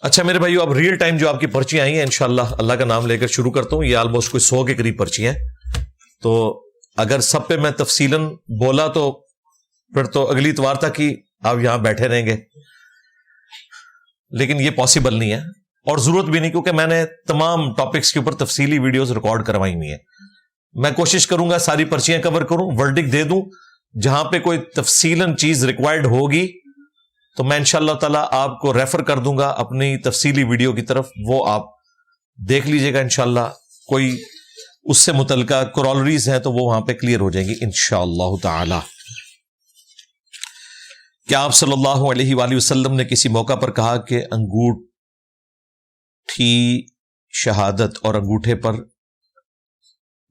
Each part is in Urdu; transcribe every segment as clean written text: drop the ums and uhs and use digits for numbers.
اچھا میرے بھائیو، اب ریئل ٹائم جو آپ کی پرچیاں آئی ہیں انشاءاللہ اللہ کا نام لے کر شروع کرتا ہوں. یہ آلموسٹ کوئی 100 کے قریب پرچیاں ہیں. تو اگر سب پہ میں تفصیلاً بولا تو پھر تو اگلی اتوار تک ہی آپ یہاں بیٹھے رہیں گے، لیکن یہ پاسبل نہیں ہے اور ضرورت بھی نہیں، کیونکہ میں نے تمام ٹاپکس کے اوپر تفصیلی ویڈیوز ریکارڈ کروائی ہوئی ہیں. میں کوشش کروں گا ساری پرچیاں کور کروں، ورڈک دے دوں. جہاں پہ کوئی تفصیلاً چیز ریکوائرڈ ہوگی تو میں انشاءاللہ تعالیٰ آپ کو ریفر کر دوں گا اپنی تفصیلی ویڈیو کی طرف، وہ آپ دیکھ لیجئے گا انشاءاللہ. کوئی اس سے متعلقہ کرالریز ہیں تو وہ وہاں پہ کلیئر ہو جائیں گی انشاءاللہ تعالی. کیا آپ صلی اللہ علیہ وآلہ وسلم نے کسی موقع پر کہا کہ انگوٹھی شہادت اور انگوٹھے پر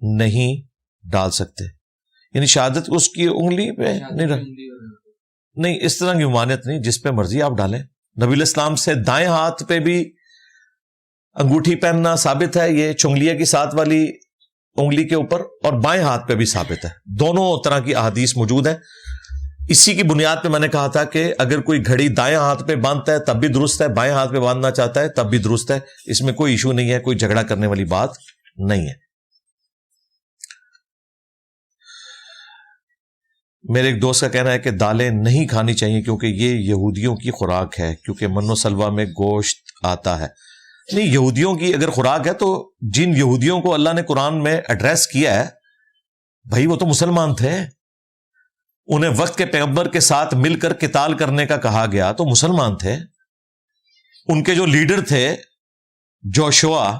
نہیں ڈال سکتے؟ یعنی شہادت اس کی انگلی پہ نہیں، اس طرح کی ممانعت نہیں، جس پہ مرضی آپ ڈالیں. نبی علیہ السلام سے دائیں ہاتھ پہ بھی انگوٹھی پہننا ثابت ہے، یہ چنگلیہ کی ساتھ والی انگلی کے اوپر، اور بائیں ہاتھ پہ بھی ثابت ہے. دونوں طرح کی احادیث موجود ہیں. اسی کی بنیاد پہ میں نے کہا تھا کہ اگر کوئی گھڑی دائیں ہاتھ پہ باندھتا ہے تب بھی درست ہے، بائیں ہاتھ پہ باندھنا چاہتا ہے تب بھی درست ہے. اس میں کوئی ایشو نہیں ہے، کوئی جھگڑا کرنے والی بات نہیں ہے. میرے ایک دوست کا کہنا ہے کہ دالیں نہیں کھانی چاہیے کیونکہ یہ یہودیوں کی خوراک ہے، کیونکہ من و سلوہ میں گوشت آتا ہے. نہیں، یہودیوں کی اگر خوراک ہے تو جن یہودیوں کو اللہ نے قرآن میں ایڈریس کیا ہے بھائی وہ تو مسلمان تھے، انہیں وقت کے پیغمبر کے ساتھ مل کر قتال کرنے کا کہا گیا تو مسلمان تھے. ان کے جو لیڈر تھے جوشوا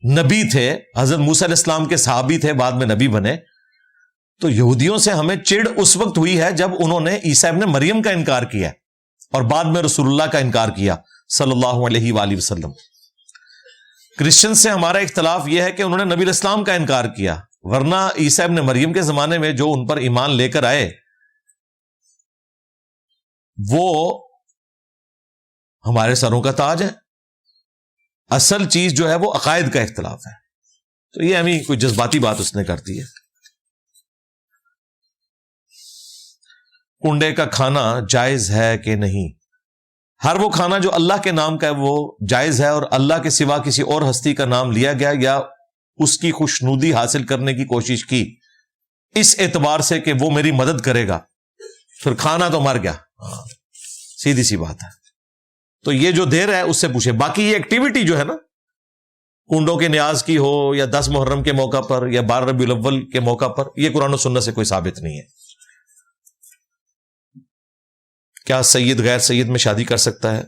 نبی تھے، حضرت موسیٰ علیہ السلام کے صحابی تھے، بعد میں نبی بنے. تو یہودیوں سے ہمیں چڑ اس وقت ہوئی ہے جب انہوں نے عیسیٰ ابن مریم کا انکار کیا اور بعد میں رسول اللہ کا انکار کیا صلی اللہ علیہ وآلہ وسلم. کرسچن سے ہمارا اختلاف یہ ہے کہ انہوں نے نبی علیہ السلام کا انکار کیا، ورنہ عیسیٰ ابن مریم کے زمانے میں جو ان پر ایمان لے کر آئے وہ ہمارے سروں کا تاج ہے. اصل چیز جو ہے وہ عقائد کا اختلاف ہے. تو یہ ہمیں کوئی جذباتی بات اس نے کر دی ہے. کنڈے کا کھانا جائز ہے کہ نہیں؟ ہر وہ کھانا جو اللہ کے نام کا ہے وہ جائز ہے، اور اللہ کے سوا کسی اور ہستی کا نام لیا گیا یا اس کی خوشنودی حاصل کرنے کی کوشش کی اس اعتبار سے کہ وہ میری مدد کرے گا، پھر کھانا تو مر گیا. سیدھی سی بات ہے. تو یہ جو دیر ہے اس سے پوچھے. باقی یہ ایکٹیویٹی جو ہے نا کنڈوں کے نیاز کی ہو یا 10 محرم کے موقع پر یا 12 ربیع الاول کے موقع پر، یہ قرآن و سنت سے کوئی ثابت نہیں ہے. کیا سید غیر سید میں شادی کر سکتا ہے،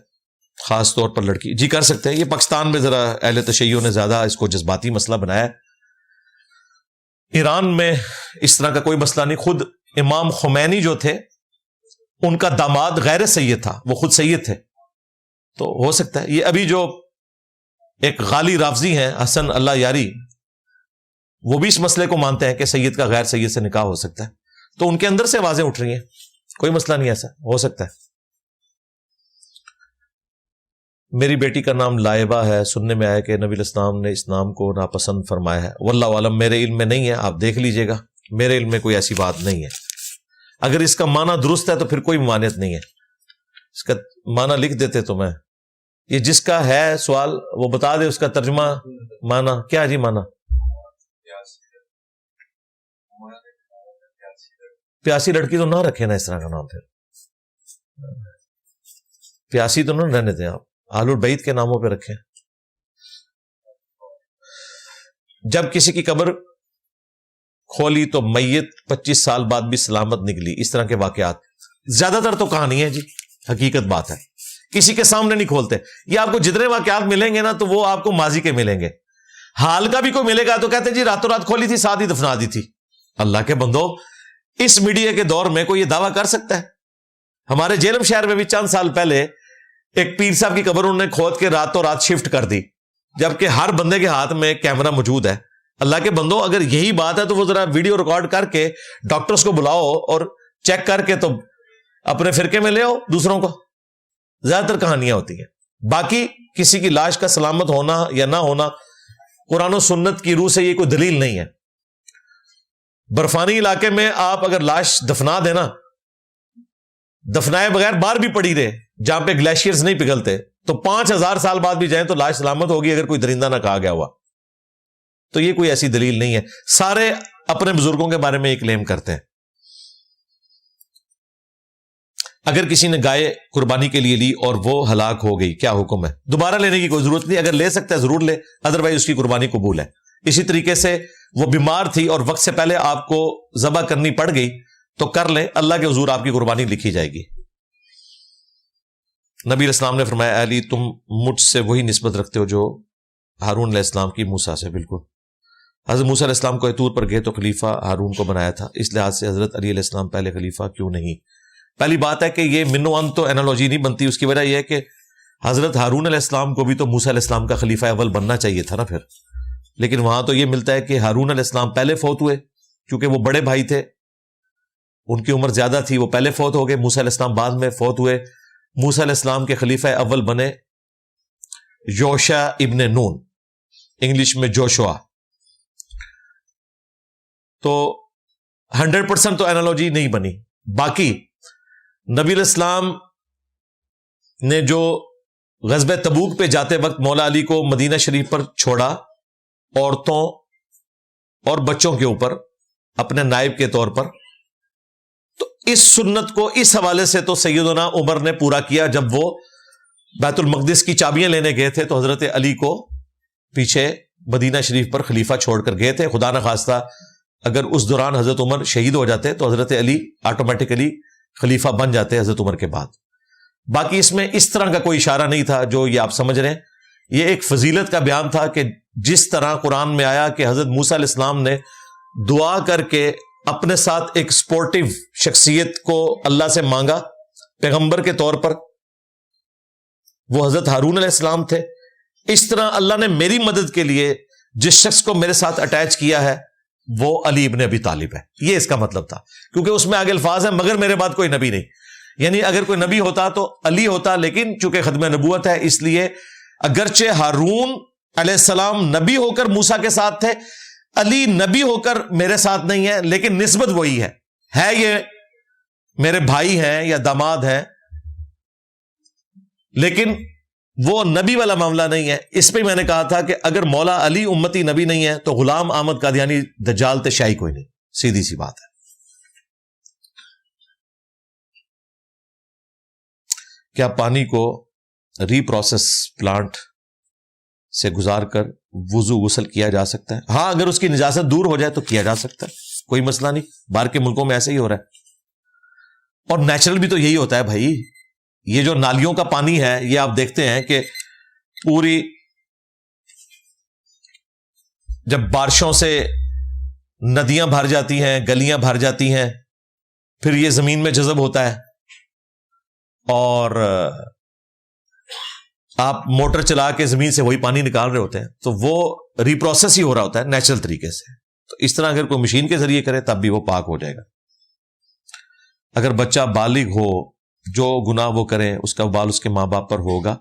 خاص طور پر لڑکی؟ جی کر سکتے ہیں. یہ پاکستان میں ذرا اہل تشیع نے زیادہ اس کو جذباتی مسئلہ بنایا ہے. ایران میں اس طرح کا کوئی مسئلہ نہیں. خود امام خمینی جو تھے ان کا داماد غیر سید تھا، وہ خود سید تھے، تو ہو سکتا ہے. یہ ابھی جو ایک غالی رافضی ہیں حسن اللہ یاری، وہ بھی اس مسئلے کو مانتے ہیں کہ سید کا غیر سید سے نکاح ہو سکتا ہے. تو ان کے اندر سے آوازیں اٹھ رہی ہیں، کوئی مسئلہ نہیں، ایسا ہو سکتا ہے. میری بیٹی کا نام لائبہ ہے، سننے میں آیا کہ نبی علیہ السلام نے اس نام کو ناپسند فرمایا ہے. واللہ عالم، میرے علم میں نہیں ہے، آپ دیکھ لیجئے گا. میرے علم میں کوئی ایسی بات نہیں ہے. اگر اس کا معنی درست ہے تو پھر کوئی ممانعت نہیں ہے. اس کا معنی لکھ دیتے تو میں، یہ جس کا ہے سوال وہ بتا دے اس کا ترجمہ معنی کیا جی. معنی پیاسی لڑکی تو نہ رکھے نا اس طرح کا نام، پھر پیاسی تو نہ رہنے دیں، آپ آل البیت کے ناموں پہ رکھیں. جب کسی کی قبر کھولی تو میت 25 سال بعد بھی سلامت نکلی، اس طرح کے واقعات زیادہ تر تو کہانی ہے جی، حقیقت بات ہے. کسی کے سامنے نہیں کھولتے. یہ آپ کو جتنے واقعات ملیں گے نا تو وہ آپ کو ماضی کے ملیں گے. حال کا بھی کوئی ملے گا تو کہتے ہیں جی راتوں رات کھولی تھی، ساتھ ہی دفنا دی تھی. اللہ کے بندو، اس میڈیا کے دور میں کوئی یہ دعویٰ کر سکتا ہے؟ ہمارے جیلم شہر میں بھی چند سال پہلے ایک پیر صاحب کی قبر انہوں نے کھود کے راتوں رات شفٹ کر دی، جبکہ ہر بندے کے ہاتھ میں کیمرہ موجود ہے. اللہ کے بندو، اگر یہی بات ہے تو وہ ذرا ویڈیو ریکارڈ کر کے ڈاکٹرز کو بلاؤ اور چیک کر کے تو اپنے فرقے میں لے آؤ دوسروں کو. زیادہ تر کہانیاں ہوتی ہیں. باقی کسی کی لاش کا سلامت ہونا یا نہ ہونا قرآن و سنت کی روح سے یہ کوئی دلیل نہیں ہے. برفانی علاقے میں آپ اگر لاش دفنا دینا، دفنائے بغیر باہر بھی پڑی رہے جہاں پہ گلیشیئرز نہیں پگھلتے، تو 5000 سال بعد بھی جائیں تو لاش سلامت ہوگی اگر کوئی درندہ نہ کہا گیا ہوا. تو یہ کوئی ایسی دلیل نہیں ہے. سارے اپنے بزرگوں کے بارے میں یہ کلیم کرتے ہیں. اگر کسی نے گائے قربانی کے لیے لی اور وہ ہلاک ہو گئی, کیا حکم ہے؟ دوبارہ لینے کی کوئی ضرورت نہیں. اگر لے سکتا ہے ضرور لے, ادروائز اس کی قربانی قبول ہے. اسی طریقے سے وہ بیمار تھی اور وقت سے پہلے آپ کو ذبح کرنی پڑ گئی تو کر لیں, اللہ کے حضور آپ کی قربانی لکھی جائے گی. نبی علیہ السلام نے فرمایا, علی تم مجھ سے وہی نسبت رکھتے ہو جو ہارون علیہ السلام کی موسیٰ سے. بالکل. حضرت موسیٰ علیہ السلام کو طور پر گئے تو خلیفہ ہارون کو بنایا تھا, اس لحاظ سے حضرت علی علیہ السلام پہلے خلیفہ کیوں نہیں؟ پہلی بات ہے کہ یہ منو ان تو اینالوجی نہیں بنتی. اس کی وجہ یہ ہے کہ حضرت ہارون علیہ السلام کو بھی تو موسیٰ علیہ السلام کا خلیفہ اول بننا چاہیے تھا نا پھر. لیکن وہاں تو یہ ملتا ہے کہ ہارون علیہ السلام پہلے فوت ہوئے, کیونکہ وہ بڑے بھائی تھے, ان کی عمر زیادہ تھی, وہ پہلے فوت ہو گئے. موسیٰ علیہ السلام بعد میں فوت ہوئے. موسیٰ علیہ السلام کے خلیفہ اول بنے یوشع ابن نون, انگلش میں جوشوا. تو 100% تو اینالوجی نہیں بنی. باقی نبی علیہ السلام نے جو غزوہ تبوک پہ جاتے وقت مولا علی کو مدینہ شریف پر چھوڑا, عورتوں اور بچوں کے اوپر اپنے نائب کے طور پر, تو اس سنت کو اس حوالے سے تو سیدنا عمر نے پورا کیا. جب وہ بیت المقدس کی چابیاں لینے گئے تھے تو حضرت علی کو پیچھے مدینہ شریف پر خلیفہ چھوڑ کر گئے تھے. خدا نخواستہ اگر اس دوران حضرت عمر شہید ہو جاتے تو حضرت علی آٹومیٹکلی خلیفہ بن جاتے حضرت عمر کے بعد. باقی اس میں اس طرح کا کوئی اشارہ نہیں تھا جو یہ آپ سمجھ رہے ہیں. یہ ایک فضیلت کا بیان تھا کہ جس طرح قرآن میں آیا کہ حضرت موسیٰ علیہ السلام نے دعا کر کے اپنے ساتھ ایک سپورٹیو شخصیت کو اللہ سے مانگا پیغمبر کے طور پر, وہ حضرت ہارون علیہ السلام تھے. اس طرح اللہ نے میری مدد کے لیے جس شخص کو میرے ساتھ اٹیچ کیا ہے وہ علی ابن ابی طالب ہے. یہ اس کا مطلب تھا, کیونکہ اس میں آگے الفاظ ہیں مگر میرے بعد کوئی نبی نہیں. یعنی اگر کوئی نبی ہوتا تو علی ہوتا, لیکن چونکہ ختم نبوت ہے اس لیے اگرچہ ہارون علیہ السلام نبی ہو کر موسیٰ کے ساتھ تھے, علی نبی ہو کر میرے ساتھ نہیں ہے, لیکن نسبت وہی ہے یہ میرے بھائی ہیں یا داماد ہیں, لیکن وہ نبی والا معاملہ نہیں ہے. اس پہ میں نے کہا تھا کہ اگر مولا علی امتی نبی نہیں ہے تو غلام احمد قادیانی دجال تے شاہی کوئی نہیں. سیدھی سی بات ہے. کیا پانی کو ری پروسیس پلانٹ سے گزار کر وضو غسل کیا جا سکتا ہے؟ ہاں, اگر اس کی نجاست دور ہو جائے تو کیا جا سکتا ہے, کوئی مسئلہ نہیں. باہر کے ملکوں میں ایسے ہی ہو رہا ہے, اور نیچرل بھی تو یہی ہوتا ہے بھائی. یہ جو نالیوں کا پانی ہے یہ آپ دیکھتے ہیں کہ پوری جب بارشوں سے ندیاں بھر جاتی ہیں, گلیاں بھر جاتی ہیں, پھر یہ زمین میں جذب ہوتا ہے اور آپ موٹر چلا کے زمین سے وہی پانی نکال رہے ہوتے ہیں, تو وہ ری پروسیس ہی ہو رہا ہوتا ہے نیچرل طریقے سے. تو اس طرح اگر کوئی مشین کے ذریعے کرے تب بھی وہ پاک ہو جائے گا. اگر بچہ بالغ ہو جو گناہ وہ کرے اس کا وبال اس کے ماں باپ پر ہوگا.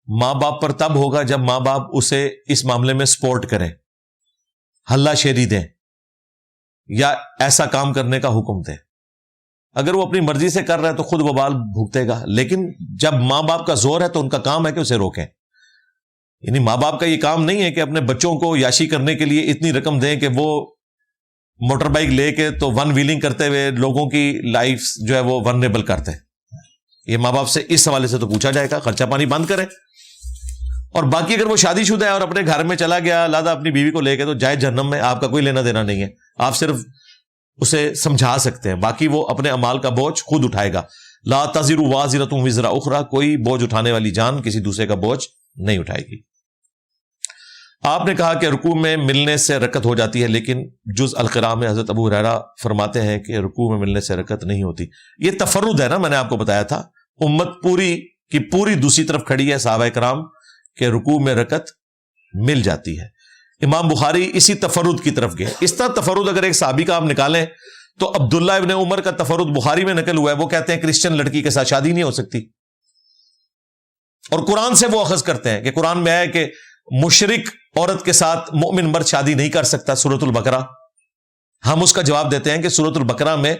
ماں باپ پر تب ہوگا جب ماں باپ اسے اس معاملے میں سپورٹ کریں, ہلہ شیری دیں یا ایسا کام کرنے کا حکم دیں. اگر وہ اپنی مرضی سے کر رہا ہے تو خود وبال بھگتے گا, لیکن جب ماں باپ کا زور ہے تو ان کا کام ہے کہ اسے روکیں. یعنی ماں باپ کا یہ کام نہیں ہے کہ اپنے بچوں کو یاشی کرنے کے لیے اتنی رقم دیں کہ وہ موٹر بائک لے کے تو ون ویلنگ کرتے ہوئے لوگوں کی لائف جو ہے وہ ونریبل کرتے ہیں. یہ ماں باپ سے اس حوالے سے تو پوچھا جائے گا, خرچہ پانی بند کریں. اور باقی اگر وہ شادی شدہ ہے اور اپنے گھر میں چلا گیا لہذا اپنی بیوی کو لے کے, تو جائے جہنم میں, آپ کا کوئی لینا دینا نہیں ہے. آپ صرف اسے سمجھا سکتے ہیں, باقی وہ اپنے اعمال کا بوجھ خود اٹھائے گا. لا تزر وازرۃ وزر اخرى, کوئی بوجھ اٹھانے والی جان کسی دوسرے کا بوجھ نہیں اٹھائے گی. آپ نے کہا کہ رکوع میں ملنے سے رکعت ہو جاتی ہے, لیکن جز القراء میں حضرت ابو ہریرہ فرماتے ہیں کہ رکوع میں ملنے سے رکعت نہیں ہوتی. یہ تفرد ہے نا, میں نے آپ کو بتایا تھا امت پوری کی پوری دوسری طرف کھڑی ہے صحابہ کرام کہ رکوع میں رکعت مل جاتی ہے. امام بخاری اسی تفرد کی طرف گئے. اس طرح تفرد اگر ایک صحابی کا آپ نکالیں تو عبداللہ ابن عمر کا تفرد بخاری میں نقل ہوا ہے. وہ کہتے ہیں کرسچن لڑکی کے ساتھ شادی نہیں ہو سکتی, اور قرآن سے وہ اخذ کرتے ہیں کہ قرآن میں ہے کہ مشرک عورت کے ساتھ مومن مرد شادی نہیں کر سکتا, سورۃ البقرہ. ہم اس کا جواب دیتے ہیں کہ سورۃ البقرہ میں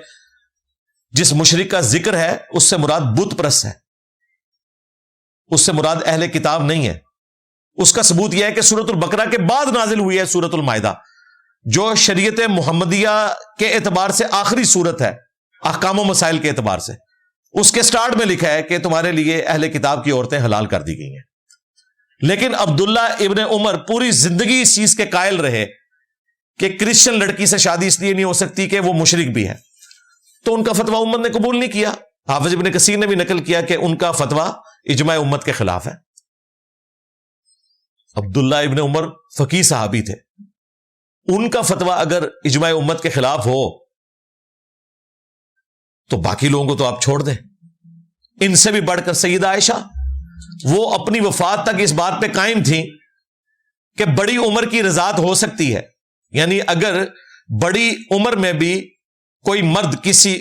جس مشرک کا ذکر ہے اس سے مراد بت پرست ہے, اس سے مراد اہل کتاب نہیں ہے. اس کا ثبوت یہ ہے کہ سورۃ البقرہ کے بعد نازل ہوئی ہے سورۃ المائدہ، جو شریعت محمدیہ کے اعتبار سے آخری سورت ہے احکام و مسائل کے اعتبار سے. اس کے سٹارٹ میں لکھا ہے کہ تمہارے لیے اہل کتاب کی عورتیں حلال کر دی گئی ہیں. لیکن عبداللہ ابن عمر پوری زندگی اس چیز کے قائل رہے کہ کرسچن لڑکی سے شادی اس لیے نہیں ہو سکتی کہ وہ مشرک بھی ہے، تو ان کا فتویٰ امت نے قبول نہیں کیا. حافظ ابن کثیر نے بھی نقل کیا کہ ان کا فتویٰ اجماع امت کے خلاف ہے. عبداللہ ابن عمر فقیہ صحابی تھے، ان کا فتویٰ اگر اجماع امت کے خلاف ہو تو باقی لوگوں کو تو آپ چھوڑ دیں. ان سے بھی بڑھ کر سیدہ عائشہ، وہ اپنی وفات تک اس بات پہ قائم تھیں کہ بڑی عمر کی رضاعت ہو سکتی ہے. یعنی اگر بڑی عمر میں بھی کوئی مرد کسی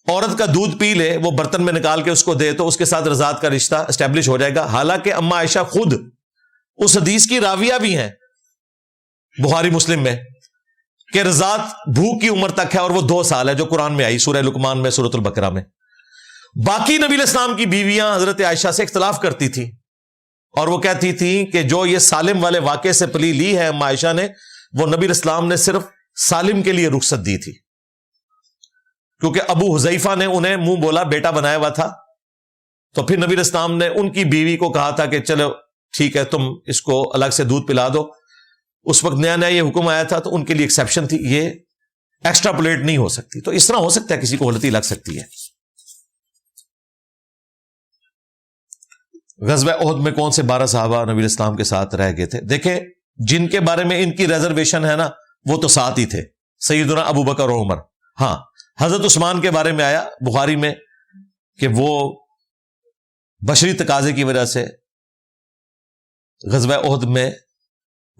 عورت کا دودھ پی لے، وہ برتن میں نکال کے اس کو دے، تو اس کے ساتھ رضاعت کا رشتہ اسٹیبلش ہو جائے گا. حالانکہ اما عائشہ خود اس حدیث کی راویہ بھی ہیں بخاری مسلم میں کہ رضاعت بھوک کی عمر تک ہے، اور وہ 2 سال ہے جو قرآن میں آئی سورہ لقمان میں، سورۃ البقرہ میں. باقی نبی علیہ السلام کی بیویاں حضرت عائشہ سے اختلاف کرتی تھی، اور وہ کہتی تھیں کہ جو یہ سالم والے واقعے سے پلی لی ہے اما عائشہ نے، وہ نبی علیہ السلام نے صرف سالم کے لیے رخصت دی تھی، کیونکہ ابو حذیفہ نے انہیں منہ بولا بیٹا بنایا ہوا تھا. تو پھر نبی علیہ السلام نے ان کی بیوی کو کہا تھا کہ چلو ٹھیک ہے، تم اس کو الگ سے دودھ پلا دو. اس وقت نیا نیا یہ حکم آیا تھا، تو ان کے لیے ایکسیپشن تھی، یہ ایکسٹرا پلیٹ نہیں ہو سکتی. تو اس طرح ہو سکتا ہے کسی کو غلطی لگ سکتی ہے. غزوہ احد میں کون سے 12 صحابہ نبی علیہ السلام کے ساتھ رہ گئے تھے؟ دیکھیں، جن کے بارے میں ان کی ریزرویشن ہے نا، وہ تو ساتھ ہی تھے، سیدنا ابو بکر اور عمر. ہاں، حضرت عثمان کے بارے میں آیا بخاری میں کہ وہ بشری تقاضے کی وجہ سے غزوہ احد میں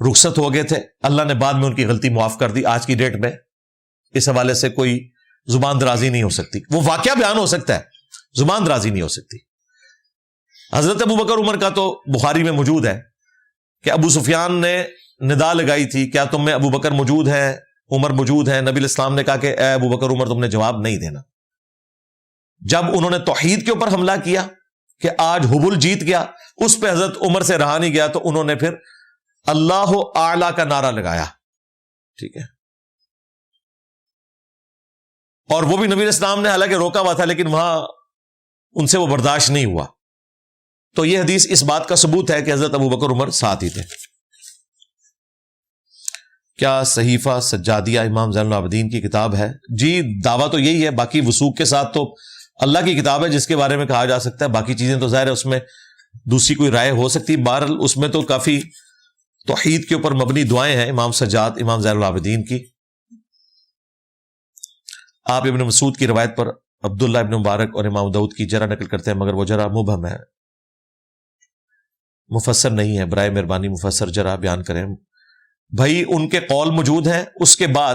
رخصت ہو گئے تھے. اللہ نے بعد میں ان کی غلطی معاف کر دی. آج کی ڈیٹ میں اس حوالے سے کوئی زبان درازی نہیں ہو سکتی. وہ واقعہ بیان ہو سکتا ہے، زبان درازی نہیں ہو سکتی. حضرت ابو بکر عمر کا تو بخاری میں موجود ہے کہ ابو سفیان نے ندا لگائی تھی، کیا تم میں ابو بکر موجود ہے، عمر موجود ہے؟ نبی علیہ السلام نے کہا کہ اے ابو بکر عمر، تم نے جواب نہیں دینا. جب انہوں نے توحید کے اوپر حملہ کیا کہ آج حبل جیت گیا، اس پہ حضرت عمر سے رہا نہیں گیا، تو انہوں نے پھر اللہ اعلیٰ کا نعرہ لگایا. ٹھیک ہے، اور وہ بھی نبی علیہ السلام نے حالانکہ روکا ہوا تھا، لیکن وہاں ان سے وہ برداشت نہیں ہوا. تو یہ حدیث اس بات کا ثبوت ہے کہ حضرت ابو بکر عمر ساتھ ہی تھے. کیا صحیفہ سجادیہ امام زین العابدین کی کتاب ہے؟ جی، دعویٰ تو یہی ہے. باقی وثوق کے ساتھ تو اللہ کی کتاب ہے جس کے بارے میں کہا جا سکتا ہے. باقی چیزیں تو ظاہر ہے اس میں دوسری کوئی رائے ہو سکتی. بہرحال اس میں تو کافی توحید کے اوپر مبنی دعائیں ہیں امام سجاد امام زین العابدین کی. آپ ابن مسعود کی روایت پر عبداللہ ابن مبارک اور امام داؤد کی جرح نقل کرتے ہیں، مگر وہ جرح مبہم ہے، مفسر نہیں ہے. برائے مہربانی مفسر جرح بیان کریں. بھائی ان کے قول موجود ہیں. اس کے بعد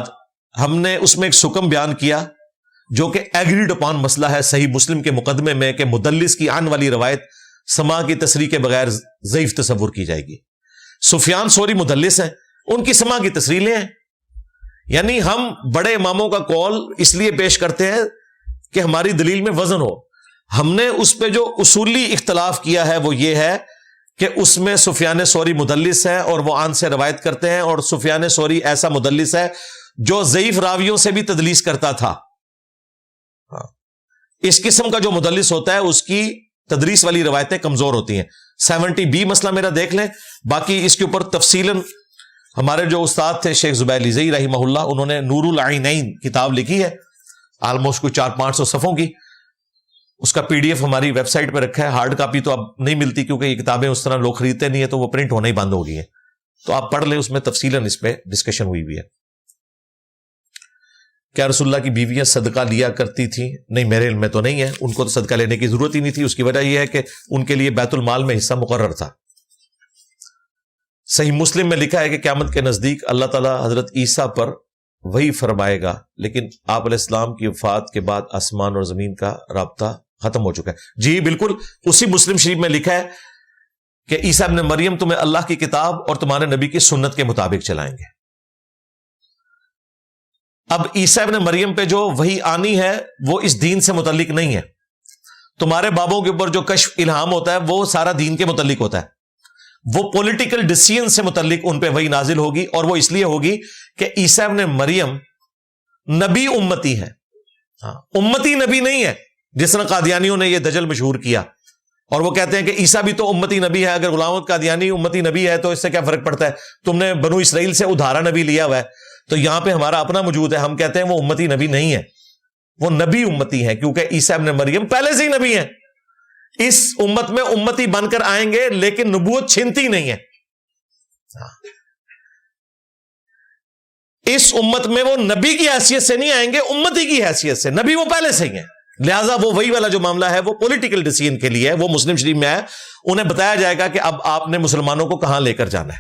ہم نے اس میں ایک سکم بیان کیا جو کہ ایگریڈ اپان مسئلہ ہے صحیح مسلم کے مقدمے میں، کہ مدلس کی آن والی روایت سما کی تصریح کے بغیر ضعیف تصور کی جائے گی. سفیان ثوری مدلس ہیں، ان کی سما کی تصریح لیں. یعنی ہم بڑے اماموں کا قول اس لیے پیش کرتے ہیں کہ ہماری دلیل میں وزن ہو. ہم نے اس پہ جو اصولی اختلاف کیا ہے وہ یہ ہے کہ اس میں سفیان ثوری مدلس ہے اور وہ آن سے روایت کرتے ہیں، اور سفیان ثوری ایسا مدلس ہے جو ضعیف راویوں سے بھی تدلیس کرتا تھا. اس قسم کا جو مدلس ہوتا ہے اس کی تدریس والی روایتیں کمزور ہوتی ہیں. 70B مسئلہ میرا دیکھ لیں. باقی اس کے اوپر تفصیلاً ہمارے جو استاد تھے شیخ زبیر لیزئی رحمہ اللہ، انہوں نے نور العینین کتاب لکھی ہے آلموسٹ کوئی 400-500 صفحوں کی. اس کا PDF ہماری ویب سائٹ پہ رکھا ہے. ہارڈ کاپی تو اب نہیں ملتی کیونکہ یہ کتابیں اس طرح لوگ خریدتے نہیں ہیں، تو وہ پرنٹ ہونا ہی بند ہو گئی ہیں. تو آپ پڑھ لیں، اس میں تفصیلاً اس پہ ڈسکشن ہوئی ہوئی ہے. کیا رسول اللہ کی بیویاں صدقہ لیا کرتی تھیں؟ نہیں، میرے علم میں تو نہیں ہے. ان کو تو صدقہ لینے کی ضرورت ہی نہیں تھی. اس کی وجہ یہ ہے کہ ان کے لیے بیت المال میں حصہ مقرر تھا. صحیح مسلم میں لکھا ہے کہ قیامت کے نزدیک اللہ تعالیٰ حضرت عیسیٰ پر وہی فرمائے گا، لیکن آپ علیہ السلام کی وفات کے بعد آسمان اور زمین کا رابطہ ختم ہو چکا ہے. جی بالکل، اسی مسلم شریف میں لکھا ہے کہ عیسیٰ ابن مریم تمہیں اللہ کی کتاب اور تمہارے نبی کی سنت کے مطابق چلائیں گے. اب عیسیٰ ابن مریم پہ جو وحی آنی ہے وہ اس دین سے متعلق نہیں ہے. تمہارے بابوں کے اوپر جو کشف الہام ہوتا ہے وہ سارا دین کے متعلق ہوتا ہے. وہ پولیٹیکل ڈیسیژن سے متعلق ان پہ وہی نازل ہوگی, اور وہ اس لیے ہوگی کہ عیسیٰ ابن مریم نبی امتی ہے, امتی نبی نہیں ہے, جس طرح قادیانیوں نے یہ دجل مشہور کیا, اور وہ کہتے ہیں کہ عیسیٰ بھی تو امتی نبی ہے. اگر غلام احمد قادیانی امتی نبی ہے تو اس سے کیا فرق پڑتا ہے, تم نے بنو اسرائیل سے ادھارا نبی لیا ہوا ہے, تو یہاں پہ ہمارا اپنا موجود ہے, ہم کہتے ہیں وہ امتی نبی نہیں ہے, وہ نبی امتی ہے, کیونکہ عیسیٰ ابن مریم پہلے سے ہی نبی ہیں. اس امت میں امتی بن کر آئیں گے, لیکن نبوت چھنتی نہیں ہے. اس امت میں وہ نبی کی حیثیت سے نہیں آئیں گے, امتی کی حیثیت سے. نبی وہ پہلے سے ہی ہیں, لہذا وہ وہی والا جو معاملہ ہے وہ پولیٹیکل ڈیسیژن کے لیے ہے, وہ مسلم شریف میں ہے. انہیں بتایا جائے گا کہ اب آپ نے مسلمانوں کو کہاں لے کر جانا ہے.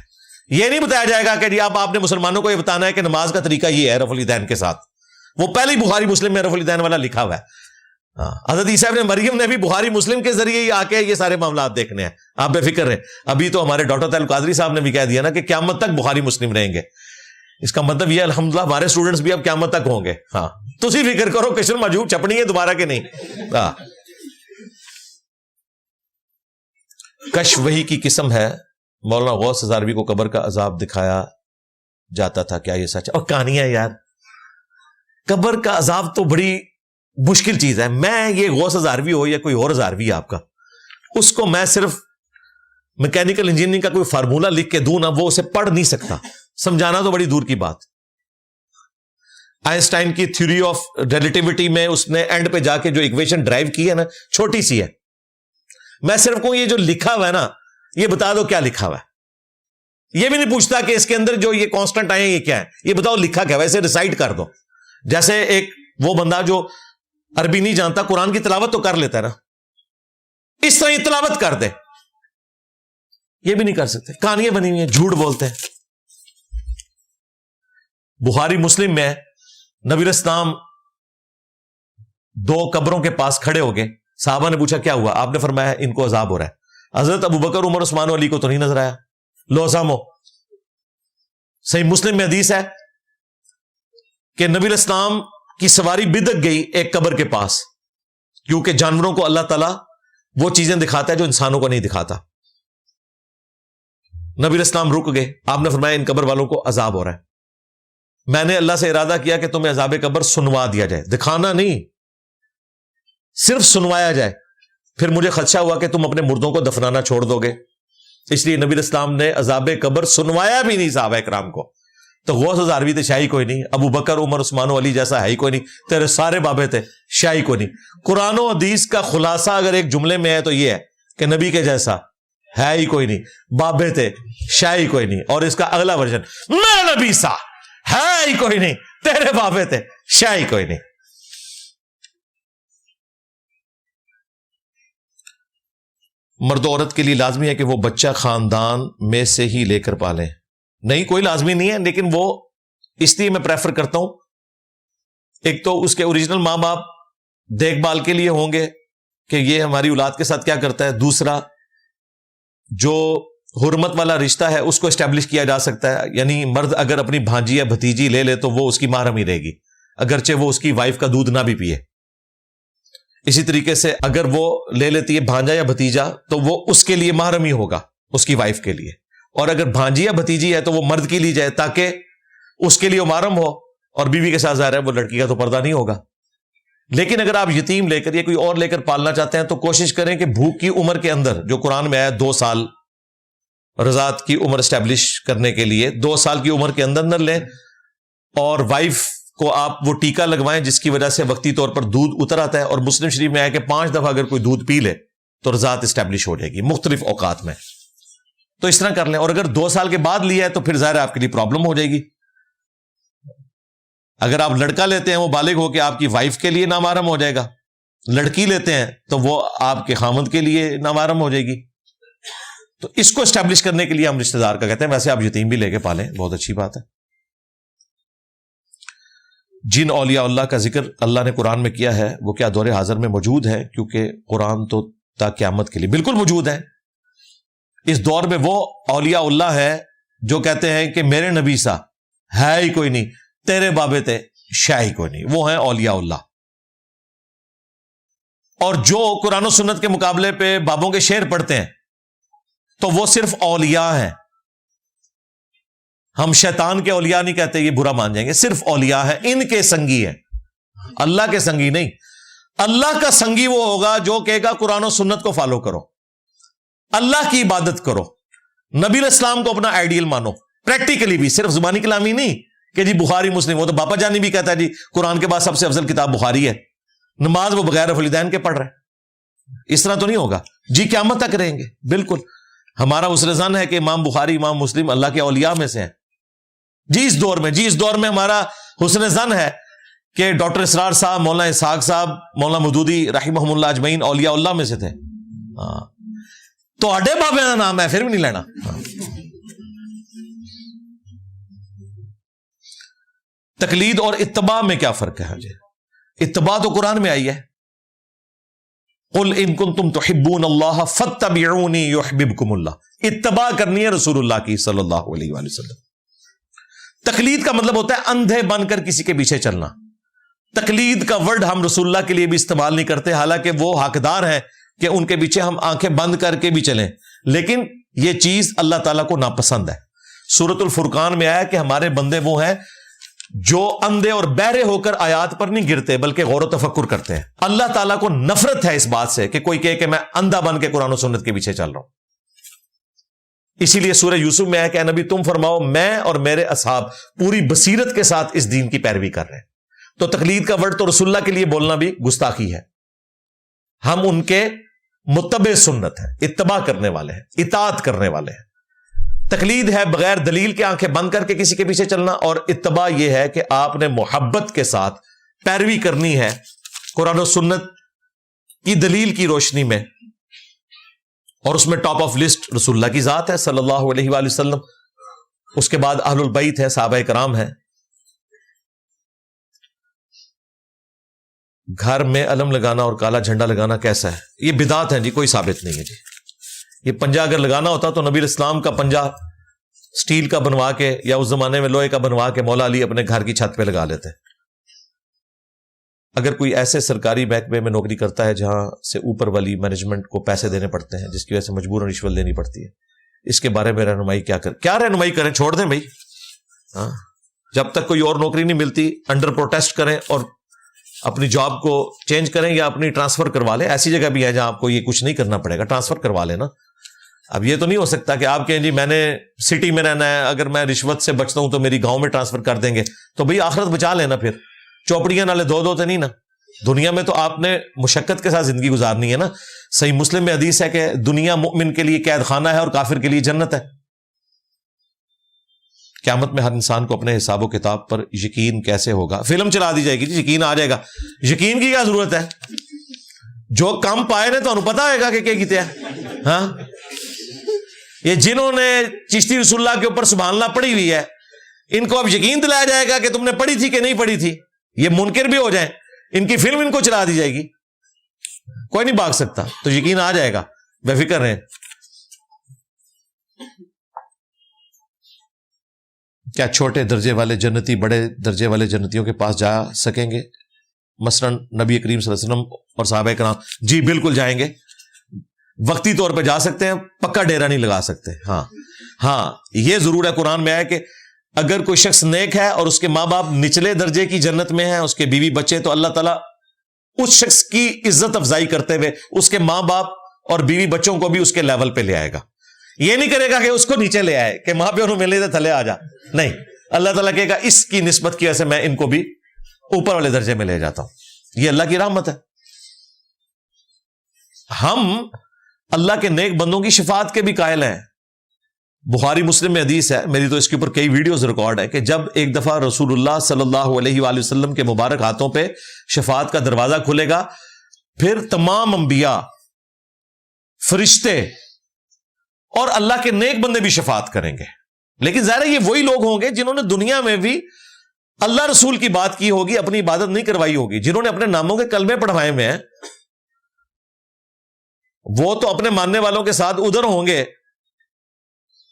یہ نہیں بتایا جائے گا کہ جی اب آپ نے مسلمانوں کو یہ بتانا ہے کہ نماز کا طریقہ یہ ہے رفع الیدین کے ساتھ. وہ پہلی بخاری مسلم میں رفع الیدین والا لکھا ہوا ہے. حضرت عیسیٰ ابن مریم نے بھی بخاری مسلم کے ذریعے ہی آ کے یہ سارے معاملات دیکھنے ہیں. آپ بے فکر رہیں. ابھی تو ہمارے ڈاکٹر طاہر القادری صاحب نے بھی کہہ دیا نا کہ قیامت تک بخاری مسلم رہیں گے. اس کا مطلب یہ الحمدللہ ہمارے اسٹوڈنٹس بھی اب قیامت تک ہوں گے. ہاں تسی فکر کرو کشن مجہوب چھپنی ہے دوبارہ کہ نہیں. کشف وحی کی قسم ہے. مولانا غوث ہزاروی کو قبر کا عذاب دکھایا جاتا تھا, کیا یہ سچ ہے؟ اور کہانیاں یار, قبر کا عذاب تو بڑی مشکل چیز ہے. میں یہ غوث ہزاروی ہو یا کوئی اور ہزاروی آپ کا, اس کو میں صرف میکینیکل انجینئرنگ کا کوئی فارمولا لکھ کے دوں نا, وہ اسے پڑھ نہیں سکتا. سمجھانا تو بڑی دور کی بات. آئنسٹائن کی تھیوری آف ریلیٹیوٹی میں اس نے اینڈ پہ جا کے جو ایکویشن ڈرائیو کی ہے نا, چھوٹی سی ہے. میں صرف کو یہ جو لکھا ہوا ہے نا, یہ بتا دو کیا لکھا ہوا ہے. یہ بھی نہیں پوچھتا کہ اس کے اندر جو یہ کانسٹنٹ آئے ہیں یہ کیا ہے, یہ بتاؤ لکھا کیا, ویسے ریسائٹ کر دو. جیسے ایک وہ بندہ جو عربی نہیں جانتا قرآن کی تلاوت تو کر لیتا ہے نا, اس طرح یہ تلاوت کر دے. یہ بھی نہیں کر سکتے. کہانیاں بنی ہوئی ہیں, جھوٹ بولتے ہیں. بخاری مسلم میں نبی اسلام دو قبروں کے پاس کھڑے ہو گئے. صحابہ نے پوچھا کیا ہوا, آپ نے فرمایا ان کو عذاب ہو رہا ہے. حضرت ابو بکر عمر عثمان و علی کو تو نہیں نظر آیا. لو سامو, صحیح مسلم میں حدیث ہے کہ نبی اسلام کی سواری بدک گئی ایک قبر کے پاس, کیونکہ جانوروں کو اللہ تعالیٰ وہ چیزیں دکھاتا ہے جو انسانوں کو نہیں دکھاتا. نبی اسلام رک گئے. آپ نے فرمایا ان قبر والوں کو عذاب ہو رہا ہے. میں نے اللہ سے ارادہ کیا کہ تمہیں عذاب قبر سنوا دیا جائے, دکھانا نہیں, صرف سنوایا جائے. پھر مجھے خدشہ ہوا کہ تم اپنے مردوں کو دفنانا چھوڑ دو گے, اس لیے نبی اسلام نے عذاب قبر سنوایا بھی نہیں صحابہ کرام کو. تو غوث ہزاروی تو شاہی کوئی نہیں, ابو بکر عمر عثمان و علی جیسا ہے ہی کوئی نہیں, تیرے سارے بابے تھے شاہی کوئی نہیں. قرآن و حدیث کا خلاصہ اگر ایک جملے میں ہے تو یہ ہے کہ نبی کے جیسا ہے ہی کوئی نہیں, بابے تھے شاہی کوئی نہیں. اور اس کا اگلا ورژن, میں نبی سا ہے ہی کوئی نہیں, تیرے بابے تھے شاہی کوئی نہیں. مرد و عورت کے لیے لازمی ہے کہ وہ بچہ خاندان میں سے ہی لے کر پالیں. نہیں, کوئی لازمی نہیں ہے, لیکن وہ اس لیے میں پریفر کرتا ہوں, ایک تو اس کے اوریجنل ماں باپ دیکھ بھال کے لیے ہوں گے کہ یہ ہماری اولاد کے ساتھ کیا کرتا ہے. دوسرا, جو حرمت والا رشتہ ہے اس کو اسٹیبلش کیا جا سکتا ہے. یعنی مرد اگر اپنی بھانجی یا بھتیجی لے لے تو وہ اس کی محرم ہی رہے گی, اگرچہ وہ اس کی وائف کا دودھ نہ بھی پیے. اسی طریقے سے اگر وہ لے لیتی ہے بھانجا یا بھتیجا تو وہ اس کے لیے محرم ہی ہوگا, اس کی وائف کے لیے. اور اگر بھانجی یا بھتیجی ہے تو وہ مرد کی لی جائے تاکہ اس کے لیے وہ محرم ہو, اور بیوی کے ساتھ ظاہر ہے وہ لڑکی کا تو پردہ نہیں ہوگا. لیکن اگر آپ یتیم لے کر یا کوئی اور لے کر پالنا چاہتے ہیں تو کوشش کریں کہ بھوک کی عمر کے اندر, جو قرآن میں ہے 2 سال رضاعت کی عمر اسٹیبلش کرنے کے لیے, 2 سال کی عمر کے اندر نہ لیں. اور وائف کو آپ وہ ٹیکا لگوائیں جس کی وجہ سے وقتی طور پر دودھ اتر آتا ہے. اور مسلم شریف میں ہے کہ 5 دفعہ اگر کوئی دودھ پی لے تو رضاعت اسٹیبلش ہو جائے گی مختلف اوقات میں. تو اس طرح کر لیں. اور اگر 2 سال کے بعد لیا ہے تو پھر ظاہر ہے آپ کے لیے پرابلم ہو جائے گی. اگر آپ لڑکا لیتے ہیں وہ بالغ ہو کے آپ کی وائف کے لیے نامحرم ہو جائے گا, لڑکی لیتے ہیں تو وہ آپ کے خامند کے لیے نامحرم ہو جائے گی. تو اس کو اسٹیبلش کرنے کے لیے ہم رشتہ دار کا کہتے ہیں. ویسے آپ یتیم بھی لے کے پالیں, بہت اچھی بات ہے. جن اولیاء اللہ کا ذکر اللہ نے قرآن میں کیا ہے وہ کیا دور حاضر میں موجود ہے؟ کیونکہ قرآن تو تا قیامت کے لیے بالکل موجود ہے. اس دور میں وہ اولیاء اللہ ہے جو کہتے ہیں کہ میرے نبی سا ہے ہی کوئی نہیں, تیرے بابے تھے شاہی کوئی نہیں. وہ ہیں اولیاء اللہ. اور جو قرآن و سنت کے مقابلے پہ بابوں کے شعر پڑھتے ہیں تو وہ صرف اولیاء ہیں. ہم شیطان کے اولیاء نہیں کہتے, یہ برا مان جائیں گے, صرف اولیاء ہیں, ان کے سنگی ہیں, اللہ کے سنگی نہیں. اللہ کا سنگی وہ ہوگا جو کہے گا قرآن و سنت کو فالو کرو, اللہ کی عبادت کرو, نبی علیہ السلام کو اپنا آئیڈیل مانو, پریکٹیکلی بھی, صرف زبانی کلامی نہیں کہ جی بخاری مسلم. وہ تو باپا جانی بھی کہتا ہے جی قرآن کے بعد سب سے افضل کتاب بخاری ہے, نماز وہ بغیر والدین کے پڑھ رہے. اس طرح تو نہیں ہوگا جی, قیامت تک رہیں گے. بالکل ہمارا حسن ظن ہے کہ امام بخاری امام مسلم اللہ کے اولیاء میں سے ہیں جی. اس دور میں ہمارا حسن ظن ہے کہ ڈاکٹر اسرار صاحب, مولانا اسحاق صاحب, مولانا مودودی رحمہم اللہ اجمعین اولیاء اللہ میں سے تھے. تو اڈے بابے کا نام ہے پھر بھی نہیں لینا. تقلید اور اتباع میں کیا فرق ہے جی؟ اتباع تو قرآن میں آئی ہے, قل ان کنتم تحبون اللہ فاتبعونی یحببکم اللہ. اتباع کرنی ہے رسول اللہ کی صلی اللہ علیہ وآلہ وسلم. تقلید کا مطلب ہوتا ہے اندھے بن کر کسی کے پیچھے چلنا. تقلید کا ورڈ ہم رسول اللہ کے لیے بھی استعمال نہیں کرتے, حالانکہ وہ حقدار ہیں کہ ان کے پیچھے ہم آنکھیں بند کر کے بھی چلیں, لیکن یہ چیز اللہ تعالیٰ کو ناپسند ہے. سورۃ الفرقان میں آیا کہ ہمارے بندے وہ ہیں جو اندھے اور بہرے ہو کر آیات پر نہیں گرتے بلکہ غور و تفکر کرتے ہیں. اللہ تعالیٰ کو نفرت ہے اس بات سے کہ کوئی کہے کہ میں اندھا بن کے قرآن و سنت کے پیچھے چل رہا ہوں. اسی لیے سورہ یوسف میں آیا کہ اے نبی تم فرماؤ میں اور میرے اصحاب پوری بصیرت کے ساتھ اس دین کی پیروی کر رہے ہیں. تو تقلید کا ورڈ تو رسول اللہ کے لیے بولنا بھی گستاخی ہے. ہم ان کے متبع سنت ہیں, اتباع کرنے والے ہیں, اطاعت کرنے والے ہیں. تقلید ہے بغیر دلیل کے آنکھیں بند کر کے کسی کے پیچھے چلنا, اور اتباع یہ ہے کہ آپ نے محبت کے ساتھ پیروی کرنی ہے قرآن و سنت کی دلیل کی روشنی میں, اور اس میں ٹاپ آف لسٹ رسول اللہ کی ذات ہے صلی اللہ علیہ وآلہ وسلم. اس کے بعد اہل البیت ہے, صحابہ کرام ہیں. گھر میں علم لگانا اور کالا جھنڈا لگانا کیسا ہے؟ یہ بدعت ہے جی, کوئی ثابت نہیں ہے جی. یہ پنجہ اگر لگانا ہوتا تو نبی اسلام کا پنجہ سٹیل کا بنوا کے یا اس زمانے میں لوہے کا بنوا کے مولا علی اپنے گھر کی چھت پہ لگا لیتے. اگر کوئی ایسے سرکاری محکمے میں نوکری کرتا ہے جہاں سے اوپر والی مینجمنٹ کو پیسے دینے پڑتے ہیں جس کی وجہ سے مجبوراً رشوت دینی پڑتی ہے, اس کے بارے میں رہنمائی کیا رہنمائی کریں؟ چھوڑ دیں بھائی. ہاں, جب تک کوئی اور نوکری نہیں ملتی انڈر پروٹیسٹ کریں اور اپنی جاب کو چینج کریں یا اپنی ٹرانسفر کروا لیں. ایسی جگہ بھی ہے جہاں آپ کو یہ کچھ نہیں کرنا پڑے گا, ٹرانسفر کروا لینا. اب یہ تو نہیں ہو سکتا کہ آپ کہیں جی میں نے سٹی میں رہنا ہے, اگر میں رشوت سے بچتا ہوں تو میری گاؤں میں ٹرانسفر کر دیں گے. تو بھئی آخرت بچا لینا, پھر چوپڑیاں نالے دو تو نہیں نا. دنیا میں تو آپ نے مشقت کے ساتھ زندگی گزارنی ہے نا. صحیح مسلم میں حدیث ہے کہ دنیا مومن کے لیے قید خانہ ہے اور کافر کے لیے جنت ہے. قیامت میں ہر انسان کو اپنے حساب و کتاب پر یقین کیسے ہوگا؟ فلم چلا دی جائے گی جی, یقین آ جائے گا. یقین کی کیا ضرورت ہے؟ جو کم پائے نے تو انہوں پتا ہوئے گا کہ کیا کیتے ہیں. ہاں, یہ جنہوں نے چشتی رسول اللہ کے اوپر سبحان اللہ پڑھی ہوئی ہے, ان کو اب یقین دلایا جائے گا کہ تم نے پڑھی تھی کہ نہیں پڑھی تھی. یہ منکر بھی ہو جائیں, ان کی فلم ان کو چلا دی جائے گی, کوئی نہیں بھاگ سکتا. تو یقین آ جائے گا, بے فکر رہیں. کیا چھوٹے درجے والے جنتی بڑے درجے والے جنتیوں کے پاس جا سکیں گے؟ مثلا نبی کریم صلی اللہ علیہ وسلم اور صحابہ کرام. جی بالکل جائیں گے, وقتی طور پہ جا سکتے ہیں, پکا ڈیرا نہیں لگا سکتے. ہاں یہ ضرور ہے قرآن میں ہے کہ اگر کوئی شخص نیک ہے اور اس کے ماں باپ نچلے درجے کی جنت میں ہیں, اس کے بیوی بچے, تو اللہ تعالیٰ اس شخص کی عزت افزائی کرتے ہوئے اس کے ماں باپ اور بیوی بچوں کو بھی اس کے لیول پہ لے آئے گا. یہ نہیں کرے گا کہ اس کو نیچے لے آئے کہ ماں پیو ملے تھے تھلے آ جا. نہیں, اللہ تعالیٰ کہے گا اس کی نسبت کی وجہ سے میں ان کو بھی اوپر والے درجے میں لے جاتا ہوں. یہ اللہ کی رحمت ہے. ہم اللہ کے نیک بندوں کی شفاعت کے بھی قائل ہیں. بخاری مسلم میں حدیث ہے, میری تو اس کے اوپر کئی ویڈیوز ریکارڈ ہے, کہ جب ایک دفعہ رسول اللہ صلی اللہ علیہ وآلہ وسلم کے مبارک ہاتھوں پہ شفاعت کا دروازہ کھلے گا, پھر تمام انبیاء, فرشتے اور اللہ کے نیک بندے بھی شفاعت کریں گے. لیکن ظاہر ہے یہ وہی لوگ ہوں گے جنہوں نے دنیا میں بھی اللہ رسول کی بات کی ہوگی, اپنی عبادت نہیں کروائی ہوگی, جنہوں نے اپنے ناموں کے کلمے پڑھوائے ہوئے ہیں. وہ تو اپنے ماننے والوں کے ساتھ ادھر ہوں گے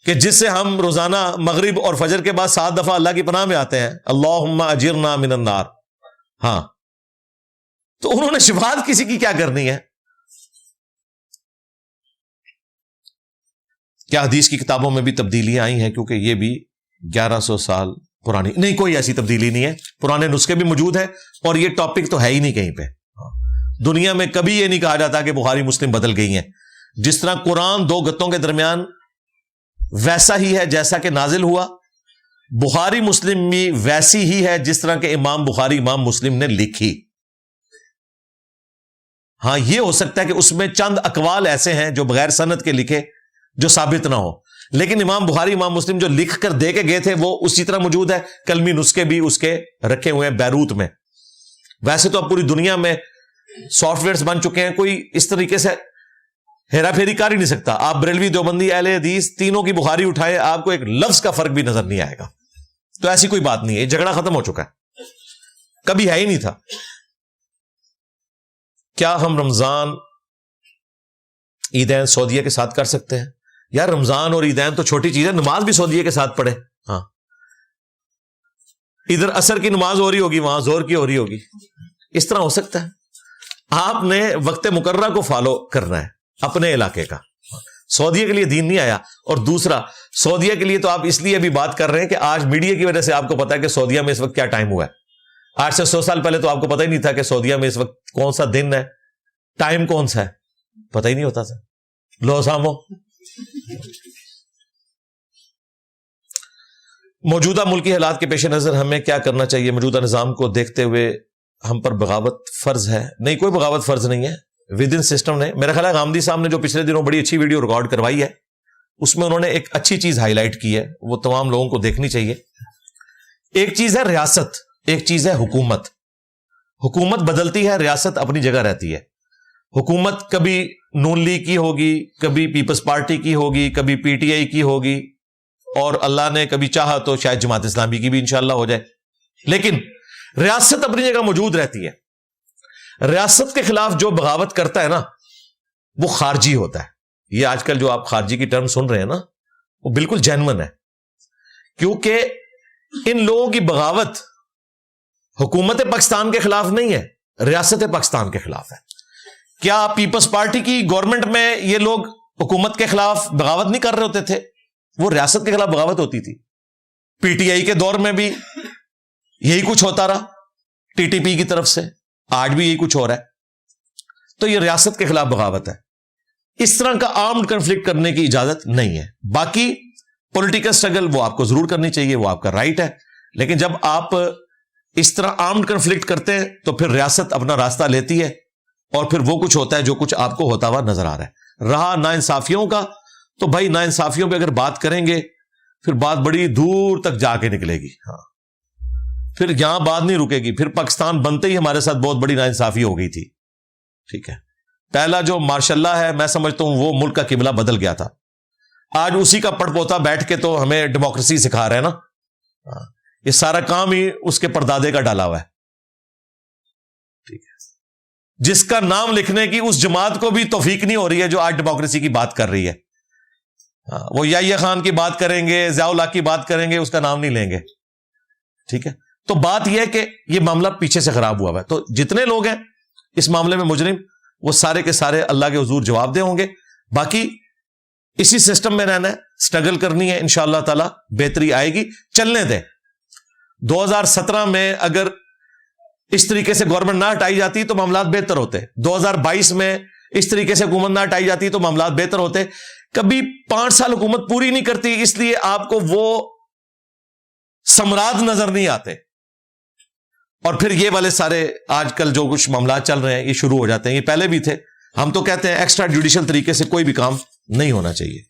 کہ جس سے ہم روزانہ مغرب اور فجر کے بعد 7 دفعہ اللہ کی پناہ میں آتے ہیں, اللہم اجرنا من النار. ہاں, تو انہوں نے شفاعت کسی کی کیا کرنی ہے؟ کیا حدیث کی کتابوں میں بھی تبدیلیاں آئی ہیں؟ کیونکہ یہ بھی 1100 سال پرانی نہیں، کوئی ایسی تبدیلی نہیں ہے، پرانے نسخے بھی موجود ہیں، اور یہ ٹاپک تو ہے ہی نہیں کہیں پہ. دنیا میں کبھی یہ نہیں کہا جاتا کہ بخاری مسلم بدل گئی ہیں. جس طرح قرآن دو گتوں کے درمیان ویسا ہی ہے جیسا کہ نازل ہوا، بخاری مسلم بھی ویسی ہی ہے جس طرح کہ امام بخاری امام مسلم نے لکھی. ہاں یہ ہو سکتا ہے کہ اس میں چند اقوال ایسے ہیں جو بغیر سند کے لکھے جو ثابت نہ ہو، لیکن امام بخاری امام مسلم جو لکھ کر دے کے گئے تھے وہ اسی طرح موجود ہے. کلمی نسخے بھی اس کے رکھے ہوئے ہیں بیروت میں. ویسے تو اب پوری دنیا میں سافٹ ویئرز بن چکے ہیں، کوئی اس طریقے سے ہیرا پھیری کر ہی نہیں سکتا. آپ بریلوی، دیوبندی، اہل حدیث تینوں کی بخاری اٹھائے، آپ کو ایک لفظ کا فرق بھی نظر نہیں آئے گا. تو ایسی کوئی بات نہیں ہے، جھگڑا ختم ہو چکا ہے، کبھی ہے ہی نہیں تھا. کیا ہم رمضان عیدین سعودیہ کے ساتھ کر سکتے ہیں؟ یار رمضان اور عیدین تو چھوٹی چیز ہے، نماز بھی سعودیہ کے ساتھ پڑھے. ہاں ادھر عصر کی نماز ہو رہی ہوگی، وہاں زور کی ہو رہی ہوگی، اس طرح ہو سکتا ہے. آپ نے وقت مقررہ کو فالو کرنا ہے اپنے علاقے کا. سعودیہ کے لیے دین نہیں آیا. اور دوسرا، سعودیہ کے لیے تو آپ اس لیے بھی بات کر رہے ہیں کہ آج میڈیا کی وجہ سے آپ کو پتا ہے کہ سعودیہ میں اس وقت کیا ٹائم ہوا ہے. آج سے 100 سال پہلے تو آپ کو پتہ ہی نہیں تھا کہ سعودیہ میں اس وقت کون سا دن ہے، ٹائم کون سا ہے، پتہ ہی نہیں ہوتا تھا. لو سامو. موجودہ ملکی حالات کے پیش نظر ہمیں کیا کرنا چاہیے؟ موجودہ نظام کو دیکھتے ہوئے ہم پر بغاوت فرض ہے؟ نہیں، کوئی بغاوت فرض نہیں ہے. ود ان سسٹم نے، میرا خیال ہے غامدی صاحب نے جو پچھلے دنوں بڑی اچھی ویڈیو ریکارڈ کروائی ہے اس میں انہوں نے ایک اچھی چیز ہائی لائٹ کی ہے، وہ تمام لوگوں کو دیکھنی چاہیے. ایک چیز ہے ریاست، ایک چیز ہے حکومت. حکومت بدلتی ہے، ریاست اپنی جگہ رہتی ہے. حکومت کبھی نون لیگ کی ہوگی، کبھی پیپلز پارٹی کی ہوگی، کبھی پی ٹی آئی کی ہوگی، اور اللہ نے کبھی چاہا تو شاید جماعت اسلامی کی بھی انشاءاللہ ہو جائے. لیکن ریاست اپنی جگہ موجود رہتی ہے. ریاست کے خلاف جو بغاوت کرتا ہے نا وہ خارجی ہوتا ہے. یہ آج کل جو آپ خارجی کی ٹرم سن رہے ہیں نا وہ بالکل جینون ہے، کیونکہ ان لوگوں کی بغاوت حکومت پاکستان کے خلاف نہیں ہے، ریاست پاکستان کے خلاف ہے. کیا پیپلز پارٹی کی گورنمنٹ میں یہ لوگ حکومت کے خلاف بغاوت نہیں کر رہے ہوتے تھے؟ وہ ریاست کے خلاف بغاوت ہوتی تھی. پی ٹی آئی کے دور میں بھی یہی کچھ ہوتا رہا، ٹی ٹی پی کی طرف سے، آج بھی یہی کچھ ہو رہا ہے. تو یہ ریاست کے خلاف بغاوت ہے. اس طرح کا آرمڈ کنفلکٹ کرنے کی اجازت نہیں ہے. باقی پولیٹیکل سٹرگل وہ آپ کو ضرور کرنی چاہیے، وہ آپ کا رائٹ ہے. لیکن جب آپ اس طرح آرمڈ کنفلکٹ کرتے ہیں تو پھر ریاست اپنا راستہ لیتی ہے، اور پھر وہ کچھ ہوتا ہے جو کچھ آپ کو ہوتا ہوا نظر آ رہا ہے. رہا ناانصافیوں کا، تو بھائی ناانصافیوں پہ اگر بات کریں گے پھر بات بڑی دور تک جا کے نکلے گی. ہاں پھر یہاں بات نہیں رکے گی. پھر پاکستان بنتے ہی ہمارے ساتھ بہت بڑی ناانصافی ہو گئی تھی. ٹھیک ہے، پہلا جو ماشاء اللہ ہے میں سمجھتا ہوں وہ ملک کا قبلہ بدل گیا تھا. آج اسی کا پڑ پوتا بیٹھ کے تو ہمیں ڈیموکریسی سکھا رہے ہیں نا. یہ سارا کام ہی اس کے پردادے کا ڈالا ہوا ہے. ٹھیک ہے، جس کا نام لکھنے کی اس جماعت کو بھی توفیق نہیں ہو رہی ہے جو آج ڈیموکریسی کی بات کر رہی ہے. وہ یحییٰ خان کی بات کریں گے، ضیاء الحق کی بات کریں گے، اس کا نام نہیں لیں گے. ٹھیک ہے، تو بات یہ ہے کہ یہ معاملہ پیچھے سے خراب ہوا ہے. تو جتنے لوگ ہیں اس معاملے میں مجرم، وہ سارے کے سارے اللہ کے حضور جواب دہ ہوں گے. باقی اسی سسٹم میں رہنا ہے، سٹرگل کرنی ہے، انشاءاللہ تعالی بہتری آئے گی. چلنے دیں. 2017 میں اگر اس طریقے سے گورنمنٹ نہ ہٹائی جاتی تو معاملات بہتر ہوتے. 2022 میں اس طریقے سے حکومت نہ ہٹائی جاتی تو معاملات بہتر ہوتے. کبھی 5 سال حکومت پوری نہیں کرتی، اس لیے آپ کو وہ سمراج نظر نہیں آتے، اور پھر یہ والے سارے آج کل جو کچھ معاملات چل رہے ہیں یہ شروع ہو جاتے ہیں. یہ پہلے بھی تھے. ہم تو کہتے ہیں ایکسٹرا جوڈیشل طریقے سے کوئی بھی کام نہیں ہونا چاہیے.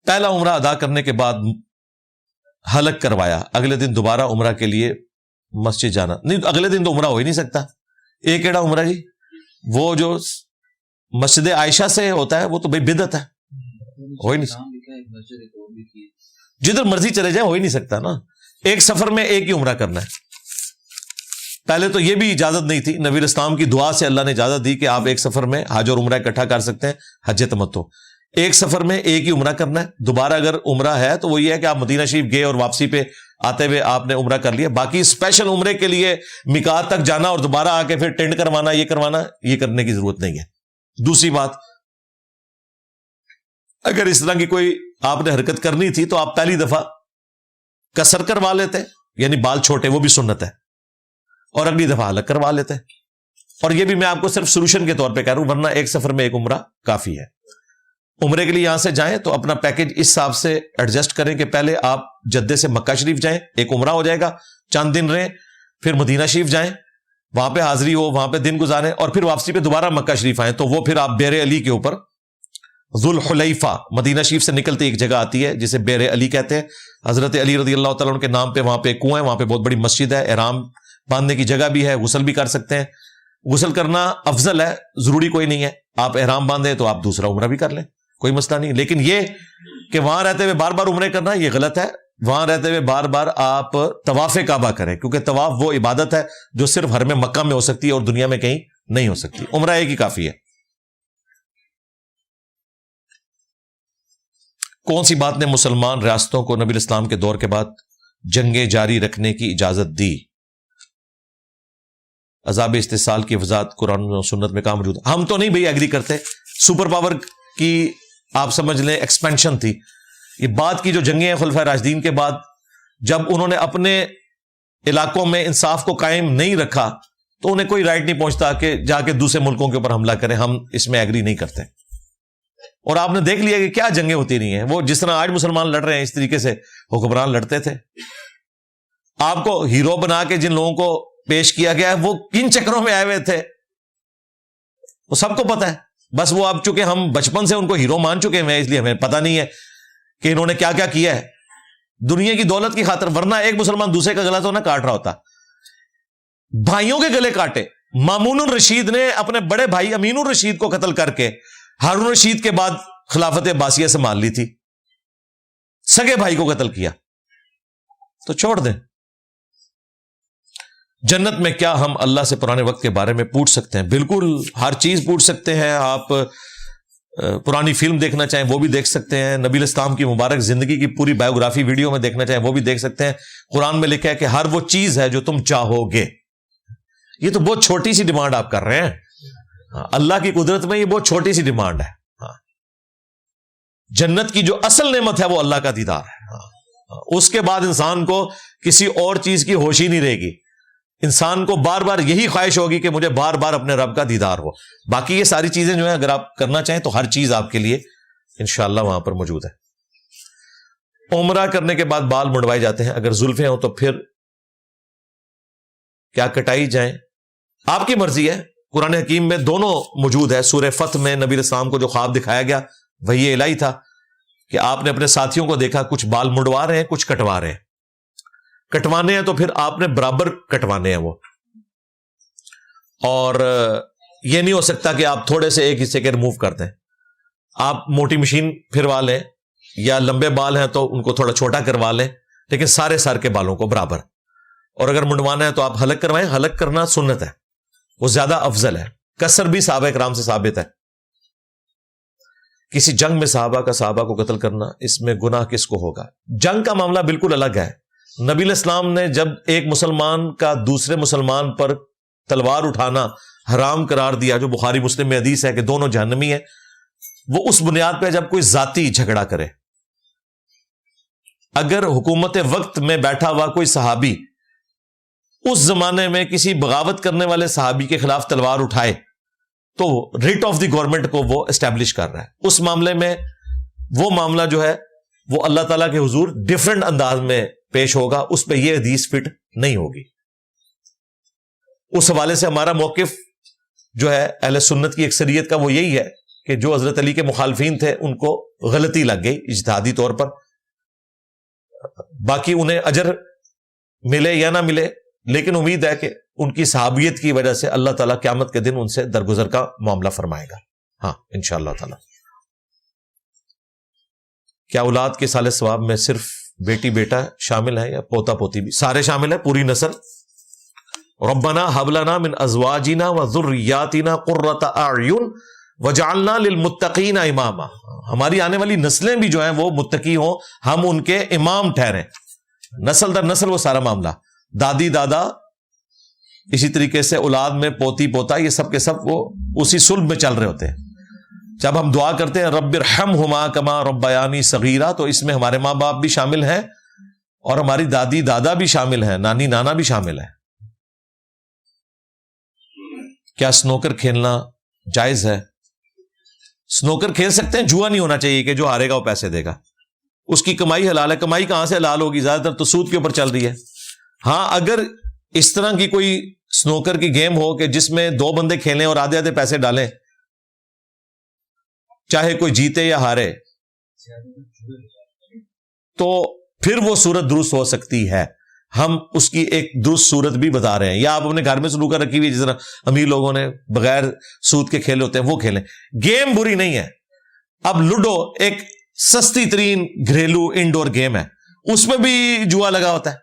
پہلا عمرہ ادا کرنے کے بعد حلق کروایا، اگلے دن دوبارہ عمرہ کے لیے مسجد جانا نہیں. اگلے دن تو عمرہ ہو ہی نہیں سکتا. ایک ایڑا عمرہ جی، وہ جو مسجد عائشہ سے ہوتا ہے وہ تو بھائی بدعت ہے، ہو ہی نہیں سکتا. جدھر مرضی چلے جائیں ہو ہی نہیں سکتا نا. ایک سفر میں ایک ہی عمرہ کرنا ہے. پہلے تو یہ بھی اجازت نہیں تھی، نبی اسلام کی دعا سے اللہ نے اجازت دی کہ آپ ایک سفر میں حج اور عمرہ اکٹھا کر سکتے ہیں، حج تمتع. ایک سفر میں ایک ہی عمرہ کرنا ہے. دوبارہ اگر عمرہ ہے تو وہ یہ ہے کہ آپ مدینہ شریف گئے اور واپسی پہ آتے ہوئے آپ نے عمرہ کر لیا. باقی اسپیشل عمرے کے لیے میقات تک جانا اور دوبارہ آ کے پھر ٹینٹ کروانا یہ کرنے کی ضرورت نہیں ہے. دوسری بات، اگر اس طرح کی کوئی آپ نے حرکت کرنی تھی تو آپ پہلی دفعہ قصر کروا لیتے، یعنی بال چھوٹے، وہ بھی سنت ہے، اور اگلی دفعہ حلق کروا لیتے. اور یہ بھی میں آپ کو صرف سولوشن کے طور پہ کہہ رہا ہوں، ورنہ ایک سفر میں ایک عمرہ کافی ہے. عمرے کے لیے یہاں سے جائیں تو اپنا پیکج اس حساب سے ایڈجسٹ کریں کہ پہلے آپ جدے سے مکہ شریف جائیں، ایک عمرہ ہو جائے گا، چند دن رہیں، پھر مدینہ شریف جائیں، وہاں پہ حاضری ہو، وہاں پہ دن گزاریں، اور پھر واپسی پہ دوبارہ مکہ شریف آئیں. تو وہ پھر آپ بیر علی کے اوپر ذوالحلیفہ، مدینہ شریف سے نکلتے ایک جگہ آتی ہے جسے بیر علی کہتے ہیں، حضرت علی رضی اللہ تعالیٰ عنہ کے نام پہ وہاں پہ ایک کنواں ہے، وہاں پہ بہت بڑی مسجد ہے، احرام باندھنے کی جگہ بھی ہے، غسل بھی کر سکتے ہیں. غسل کرنا افضل ہے، ضروری کوئی نہیں ہے. آپ احرام باندھیں تو آپ دوسرا عمرہ بھی کر لیں، کوئی مسئلہ نہیں. لیکن یہ کہ وہاں رہتے ہوئے بار بار عمرے کرنا یہ غلط ہے. وہاں رہتے ہوئے بار بار آپ طواف کعبہ کریں، کیونکہ طواف وہ عبادت ہے جو صرف حرم مکہ میں ہو سکتی ہے اور دنیا میں کہیں نہیں ہو سکتی. عمرہ ایک ہی کافی ہے. کون سی بات نے مسلمان ریاستوں کو نبی الاسلام کے دور کے بعد جنگیں جاری رکھنے کی اجازت دی؟ عذاب استحصال کی وضاحت قرآن و سنت میں کہاں موجود ہے؟ ہم تو نہیں بھئی ایگری کرتے. سپر پاور کی آپ سمجھ لیں ایکسپینشن تھی. یہ بات کی جو جنگیں ہیں خلفائے راشدین کے بعد، جب انہوں نے اپنے علاقوں میں انصاف کو قائم نہیں رکھا تو انہیں کوئی رائٹ نہیں پہنچتا کہ جا کے دوسرے ملکوں کے اوپر حملہ کریں. ہم اس میں ایگری نہیں کرتے. اور آپ نے دیکھ لیا کہ کیا جنگیں ہوتی نہیں ہیں. وہ جس طرح آج مسلمان لڑ رہے ہیں اس طریقے سے حکمران لڑتے تھے. آپ کو ہیرو بنا کے جن لوگوں کو پیش کیا گیا ہے وہ کن چکروں میں آئے ہوئے تھے وہ سب کو پتا ہے. بس وہ اب چونکہ ہم بچپن سے ان کو ہیرو مان چکے ہیں، اس لیے ہمیں پتہ نہیں ہے کہ انہوں نے کیا کیا کیا ہے دنیا کی دولت کی خاطر. ورنہ ایک مسلمان دوسرے کا گلا تو نہ کاٹ رہا ہوتا. بھائیوں کے گلے کاٹے. مامون الرشید نے اپنے بڑے بھائی امین الرشید کو قتل کر کے ہارون الرشید کے بعد خلافت عباسیہ سنبھال لی تھی. سگے بھائی کو قتل کیا. تو چھوڑ دیں. جنت میں کیا ہم اللہ سے پرانے وقت کے بارے میں پوچھ سکتے ہیں؟ بالکل، ہر چیز پوچھ سکتے ہیں. آپ پرانی فلم دیکھنا چاہیں وہ بھی دیکھ سکتے ہیں. نبی الاسلام کی مبارک زندگی کی پوری بایوگرافی ویڈیو میں دیکھنا چاہیں وہ بھی دیکھ سکتے ہیں. قرآن میں لکھا ہے کہ ہر وہ چیز ہے جو تم چاہو گے. یہ تو بہت چھوٹی سی ڈیمانڈ آپ کر رہے ہیں. اللہ کی قدرت میں یہ بہت چھوٹی سی ڈیمانڈ ہے. جنت کی جو اصل نعمت ہے وہ اللہ کا دیدار ہے. اس کے بعد انسان کو کسی اور چیز کی ہوش ہی نہیں رہے گی. انسان کو بار بار یہی خواہش ہوگی کہ مجھے بار بار اپنے رب کا دیدار ہو. باقی یہ ساری چیزیں جو ہیں اگر آپ کرنا چاہیں تو ہر چیز آپ کے لیے انشاءاللہ وہاں پر موجود ہے. عمرہ کرنے کے بعد بال منڈوائے جاتے ہیں. اگر زلفیں ہوں تو پھر کیا کٹائی جائیں؟ آپ کی مرضی ہے. قرآن حکیم میں دونوں موجود ہے. سورہ فتح میں نبی علیہ السلام کو جو خواب دکھایا گیا وہی الہی تھا کہ آپ نے اپنے ساتھیوں کو دیکھا کچھ بال منڈوا رہے ہیں کچھ کٹوا رہے ہیں. کٹوانے ہیں تو پھر آپ نے برابر کٹوانے ہیں وہ. اور یہ نہیں ہو سکتا کہ آپ تھوڑے سے ایک حصے کے ریموو کر دیں. آپ موٹی مشین پھروا لیں یا لمبے بال ہیں تو ان کو تھوڑا چھوٹا کروا لیں، لیکن سارے سر کے بالوں کو برابر. اور اگر منڈوانا ہے تو آپ حلق کروائیں. حلق کرنا سنت ہے، وہ زیادہ افضل ہے. قصر بھی صحابہ کرام سے ثابت ہے. کسی جنگ میں صحابہ کا صحابہ کو قتل کرنا، اس میں گناہ کس کو ہوگا؟ جنگ کا معاملہ بالکل الگ ہے. نبی علیہ السلام نے جب ایک مسلمان کا دوسرے مسلمان پر تلوار اٹھانا حرام قرار دیا، جو بخاری مسلم میں حدیث ہے کہ دونوں جہنمی ہیں، وہ اس بنیاد پہ جب کوئی ذاتی جھگڑا کرے. اگر حکومت وقت میں بیٹھا ہوا کوئی صحابی اس زمانے میں کسی بغاوت کرنے والے صحابی کے خلاف تلوار اٹھائے تو ریٹ آف دی گورنمنٹ کو وہ اسٹیبلش کر رہا ہے. اس معاملے میں وہ معاملہ جو ہے وہ اللہ تعالیٰ کے حضور ڈفرنٹ انداز میں پیش ہوگا. اس پہ یہ حدیث فٹ نہیں ہوگی. اس حوالے سے ہمارا موقف جو ہے اہل سنت کی اکثریت کا وہ یہی ہے کہ جو حضرت علی کے مخالفین تھے ان کو غلطی لگ گئی اجتہادی طور پر. باقی انہیں اجر ملے یا نہ ملے، لیکن امید ہے کہ ان کی صحابیت کی وجہ سے اللہ تعالیٰ قیامت کے دن ان سے درگزر کا معاملہ فرمائے گا. ہاں انشاءاللہ تعالیٰ. کیا اولاد کے سال ثواب میں صرف بیٹی بیٹا شامل ہے یا پوتا پوتی بھی؟ سارے شامل ہیں، پوری نسل. ربنا هب لنا من ازواجنا وذرياتنا قرة اعین وجعلنا للمتقین اماما، ہماری آنے والی نسلیں بھی جو ہیں وہ متقی ہوں، ہم ان کے امام ٹھہریں. نسل در نسل وہ سارا معاملہ، دادی دادا، اسی طریقے سے اولاد میں پوتی پوتا، یہ سب کے سب وہ اسی صلب میں چل رہے ہوتے ہیں. جب ہم دعا کرتے ہیں رب ارحمہما کما ربیانی صغیرا، تو اس میں ہمارے ماں باپ بھی شامل ہیں اور ہماری دادی دادا بھی شامل ہیں، نانی نانا بھی شامل ہے. کیا سنوکر کھیلنا جائز ہے؟ سنوکر کھیل سکتے ہیں، جوا نہیں ہونا چاہیے کہ جو ہارے گا وہ پیسے دے گا. اس کی کمائی حلال ہے. کمائی کہاں سے حلال ہوگی؟ زیادہ تر تو سود کے اوپر چل رہی ہے. ہاں اگر اس طرح کی کوئی سنوکر کی گیم ہو کہ جس میں 2 بندے کھیلیں اور آدھے آدھے پیسے ڈالیں، چاہے کوئی جیتے یا ہارے، تو پھر وہ صورت درست ہو سکتی ہے. ہم اس کی ایک درست صورت بھی بتا رہے ہیں. یا آپ اپنے گھر میں سنوکر رکھی ہوئی جس طرح امیر لوگوں نے بغیر سود کے کھیل ہوتے ہیں وہ کھیلیں. گیم بری نہیں ہے. اب لوڈو ایک سستی ترین گھریلو انڈور گیم ہے، اس میں بھی جوا لگا ہوتا ہے.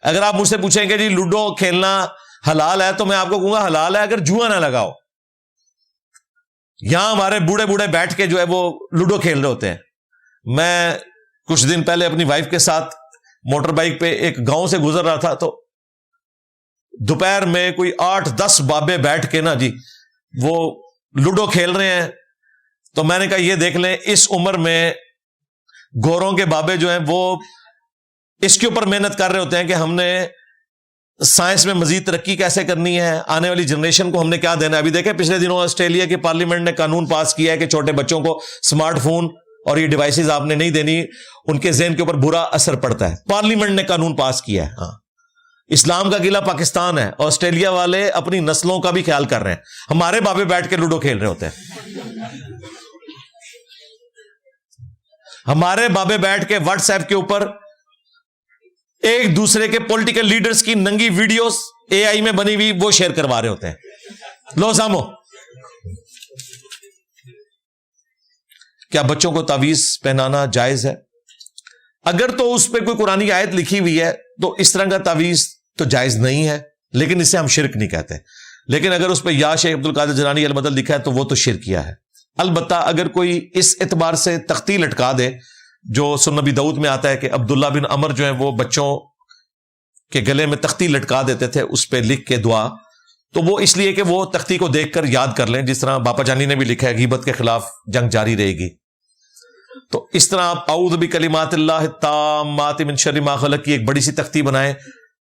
اگر آپ مجھ سے پوچھیں کہ جی لوڈو کھیلنا حلال ہے، تو میں آپ کو کہوں گا حلال ہے اگر جوا نہ لگاؤ. یہاں ہمارے بوڑھے بوڑھے بیٹھ کے جو ہے وہ لوڈو کھیل رہے ہوتے ہیں. میں کچھ دن پہلے اپنی وائف کے ساتھ موٹر بائک پہ ایک گاؤں سے گزر رہا تھا، تو دوپہر میں کوئی 8-10 بابے بیٹھ کے نا جی وہ لوڈو کھیل رہے ہیں. تو میں نے کہا یہ دیکھ لیں، اس عمر میں گوروں کے بابے جو ہیں وہ اس کے اوپر محنت کر رہے ہوتے ہیں کہ ہم نے سائنس میں مزید ترقی کیسے کرنی ہے، آنے والی جنریشن کو ہم نے کیا دینا ہے. ابھی دیکھیں پچھلے دنوں آسٹریلیا کی پارلیمنٹ نے قانون پاس کیا ہے کہ چھوٹے بچوں کو سمارٹ فون اور یہ ڈیوائسز آپ نے نہیں دینی، ان کے ذہن کے اوپر برا اثر پڑتا ہے. پارلیمنٹ نے قانون پاس کیا ہے. ہاں، اسلام کا قلعہ پاکستان ہے. آسٹریلیا والے اپنی نسلوں کا بھی خیال کر رہے ہیں. ہمارے بابے بیٹھ کے لوڈو کھیل رہے ہوتے ہیں. ہمارے بابے بیٹھ کے واٹس ایپ کے اوپر ایک دوسرے کے پولیٹیکل لیڈرز کی ننگی ویڈیوز اے آئی میں بنی ہوئی وہ شیئر کروا رہے ہوتے ہیں. لو سامو. کیا بچوں کو تعویذ پہنانا جائز ہے؟ اگر تو اس پہ کوئی قرآنی آیت لکھی ہوئی ہے تو اس طرح کا تعویذ تو جائز نہیں ہے، لیکن اسے ہم شرک نہیں کہتے. لیکن اگر اس پہ یا شیخ عبد القادر جیلانی المدد لکھا ہے تو وہ تو شرکیہ ہے. البتہ اگر کوئی اس اعتبار سے تختی لٹکا دے، جو سنن نبی داؤد میں آتا ہے کہ عبداللہ بن عمر جو ہیں وہ بچوں کے گلے میں تختی لٹکا دیتے تھے اس پہ لکھ کے دعا، تو وہ اس لیے کہ وہ تختی کو دیکھ کر یاد کر لیں، جس طرح باپا جانی نے بھی لکھا ہے غیبت کے خلاف جنگ جاری رہے گی. تو اس طرح آپ اعوذ بکلمات اللہ التامات من شر ما خلق کی ایک بڑی سی تختی بنائیں،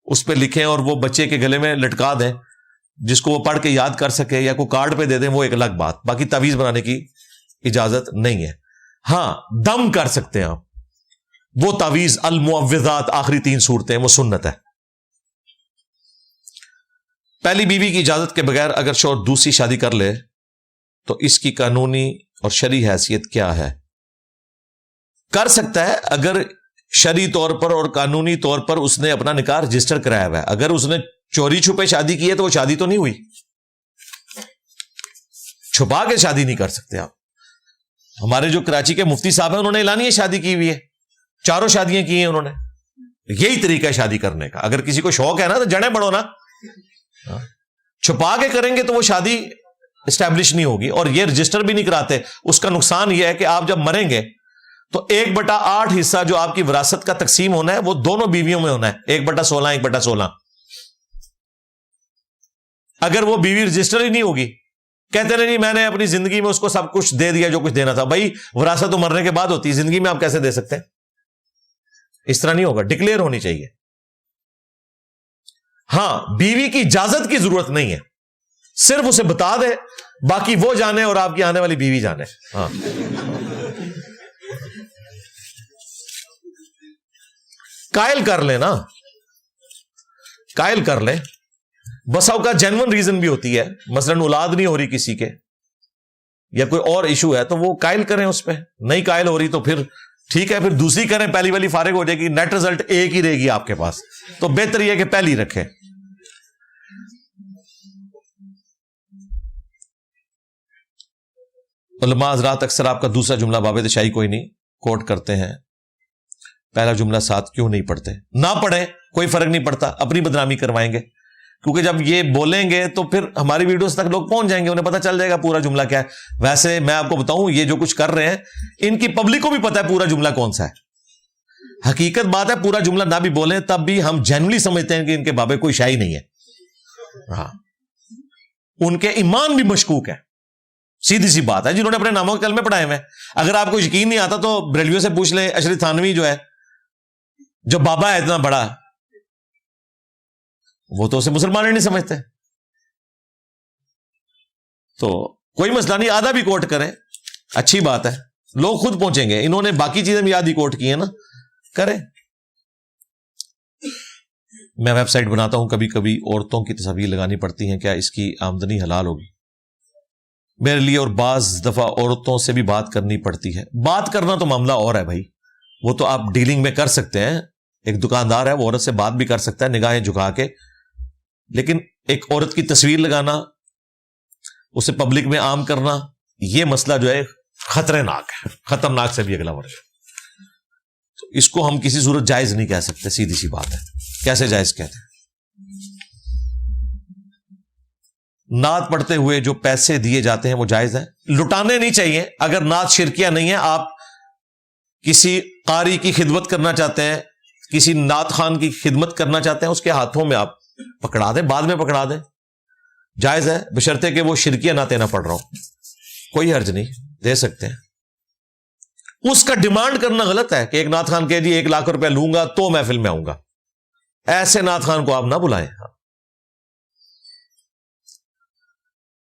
اس پہ لکھیں اور وہ بچے کے گلے میں لٹکا دیں، جس کو وہ پڑھ کے یاد کر سکے، یا کوئی کارڈ پہ دے دیں، وہ ایک الگ بات. باقی تعویذ بنانے کی اجازت نہیں ہے. ہاں دم کر سکتے ہیں آپ. وہ تعویذ المعوذات آخری 3 صورتیں وہ سنت ہے. پہلی بیوی کی اجازت کے بغیر اگر شوہر دوسری شادی کر لے تو اس کی قانونی اور شرعی حیثیت کیا ہے؟ کر سکتا ہے اگر شرعی طور پر اور قانونی طور پر اس نے اپنا نکاح رجسٹر کرایا ہوا ہے. اگر اس نے چوری چھپے شادی کی ہے تو وہ شادی تو نہیں ہوئی. چھپا کے شادی نہیں کر سکتے آپ. ہمارے جو کراچی کے مفتی صاحب ہیں انہوں نے اعلانیہ شادی کی ہوئی ہے، 4 شادیاں کی ہیں انہوں نے. یہی طریقہ ہے شادی کرنے کا. اگر کسی کو شوق ہے نا تو جڑیں بڑھو نا. چھپا کے کریں گے تو وہ شادی اسٹیبلش نہیں ہوگی، اور یہ رجسٹر بھی نہیں کراتے. اس کا نقصان یہ ہے کہ آپ جب مریں گے تو 1/8 حصہ جو آپ کی وراثت کا تقسیم ہونا ہے وہ دونوں بیویوں میں ہونا ہے، 1/16 1/16. اگر وہ بیوی رجسٹر ہی نہیں ہوگی، کہتے نہیں میں نے اپنی زندگی میں اس کو سب کچھ دے دیا جو کچھ دینا تھا. بھائی وراثت تو مرنے کے بعد ہوتی ہے، زندگی میں آپ کیسے دے سکتے ہیں؟ اس طرح نہیں ہوگا. ڈکلیئر ہونی چاہیے. ہاں بیوی کی اجازت کی ضرورت نہیں ہے، صرف اسے بتا دے، باقی وہ جانے اور آپ کی آنے والی بیوی جانے. ہاں قائل کر لیں نا، قائل کر لیں. بسا اوقات جینون ریزن بھی ہوتی ہے، مثلا اولاد نہیں ہو رہی کسی کے یا کوئی اور ایشو ہے تو وہ قائل کریں. اس پہ نہیں قائل ہو رہی تو پھر ٹھیک ہے، پھر دوسری کریں، پہلی والی فارغ ہو جائے گی، نیٹ رزلٹ ایک ہی رہے گی آپ کے پاس. تو بہتر یہ کہ پہلی رکھیں. علماء حضرات اکثر آپ کا دوسرا جملہ باب دشائی کوئی نہیں کوٹ کرتے ہیں، پہلا جملہ ساتھ کیوں نہیں پڑھتے؟ نہ پڑھیں، کوئی فرق نہیں پڑتا، اپنی بدنامی کروائیں گے. کیونکہ جب یہ بولیں گے تو پھر ہماری ویڈیوز تک لوگ پہنچ جائیں گے, انہیں پتہ چل جائے گا پورا جملہ کیا ہے. ویسے میں آپ کو بتاؤں, یہ جو کچھ کر رہے ہیں ان کی پبلک کو بھی پتہ ہے پورا جملہ کون سا ہے. حقیقت بات ہے, پورا جملہ نہ بھی بولیں تب بھی ہم جنرلی سمجھتے ہیں کہ ان کے بابے کوئی شائی نہیں ہے. ہاں, ان کے ایمان بھی مشکوک ہے, سیدھی سی بات ہے. جنہوں نے اپنے ناموں کے کلمے پڑھائے ہوئے, اگر آپ کو یقین نہیں آتا تو بریلویوں سے پوچھ لیں. اشرف تھانوی جو ہے, جو بابا ہے اتنا بڑا, وہ تو اسے مسلمان ہی نہیں سمجھتے. تو کوئی مسئلہ نہیں, آدھا بھی کوٹ کریں, اچھی بات ہے, لوگ خود پہنچیں گے. انہوں نے باقی چیزیں بھی آدھی کوٹ کی ہیں نا, کریں. میں ویب سائٹ بناتا ہوں, کبھی کبھی عورتوں کی تصاویر لگانی پڑتی ہیں, کیا اس کی آمدنی حلال ہوگی میرے لیے؟ اور بعض دفعہ عورتوں سے بھی بات کرنی پڑتی ہے. بات کرنا تو معاملہ اور ہے بھائی, وہ تو آپ ڈیلنگ میں کر سکتے ہیں. ایک دکاندار ہے, وہ عورت سے بات بھی کر سکتا ہے نگاہیں جھکا کے, لیکن ایک عورت کی تصویر لگانا, اسے پبلک میں عام کرنا, یہ مسئلہ جو ہے خطرناک ہے, خطرناک سے بھی اگلا ورژ. تو اس کو ہم کسی صورت جائز نہیں کہہ سکتے, سیدھی سی بات ہے. کیسے جائز کہتے ہیں؟ نعت پڑھتے ہوئے جو پیسے دیے جاتے ہیں وہ جائز ہیں؟ لٹانے نہیں چاہیے. اگر نعت شرکیہ نہیں ہے, آپ کسی قاری کی خدمت کرنا چاہتے ہیں, کسی نعت خان کی خدمت کرنا چاہتے ہیں, اس کے ہاتھوں میں آپ پکڑا دیں, بعد میں پکڑا دیں, جائز ہے, بشرطے کہ وہ شرکیہ نعتیں نہ پڑھ رہا ہوں, کوئی حرج نہیں, دے سکتے ہیں. اس کا ڈیمانڈ کرنا غلط ہے کہ ایک نعت خان کہہ جی 1 لاکھ روپے لوں گا تو محفل میں آؤں گا. ایسے نعت خان کو آپ نہ بلائیں.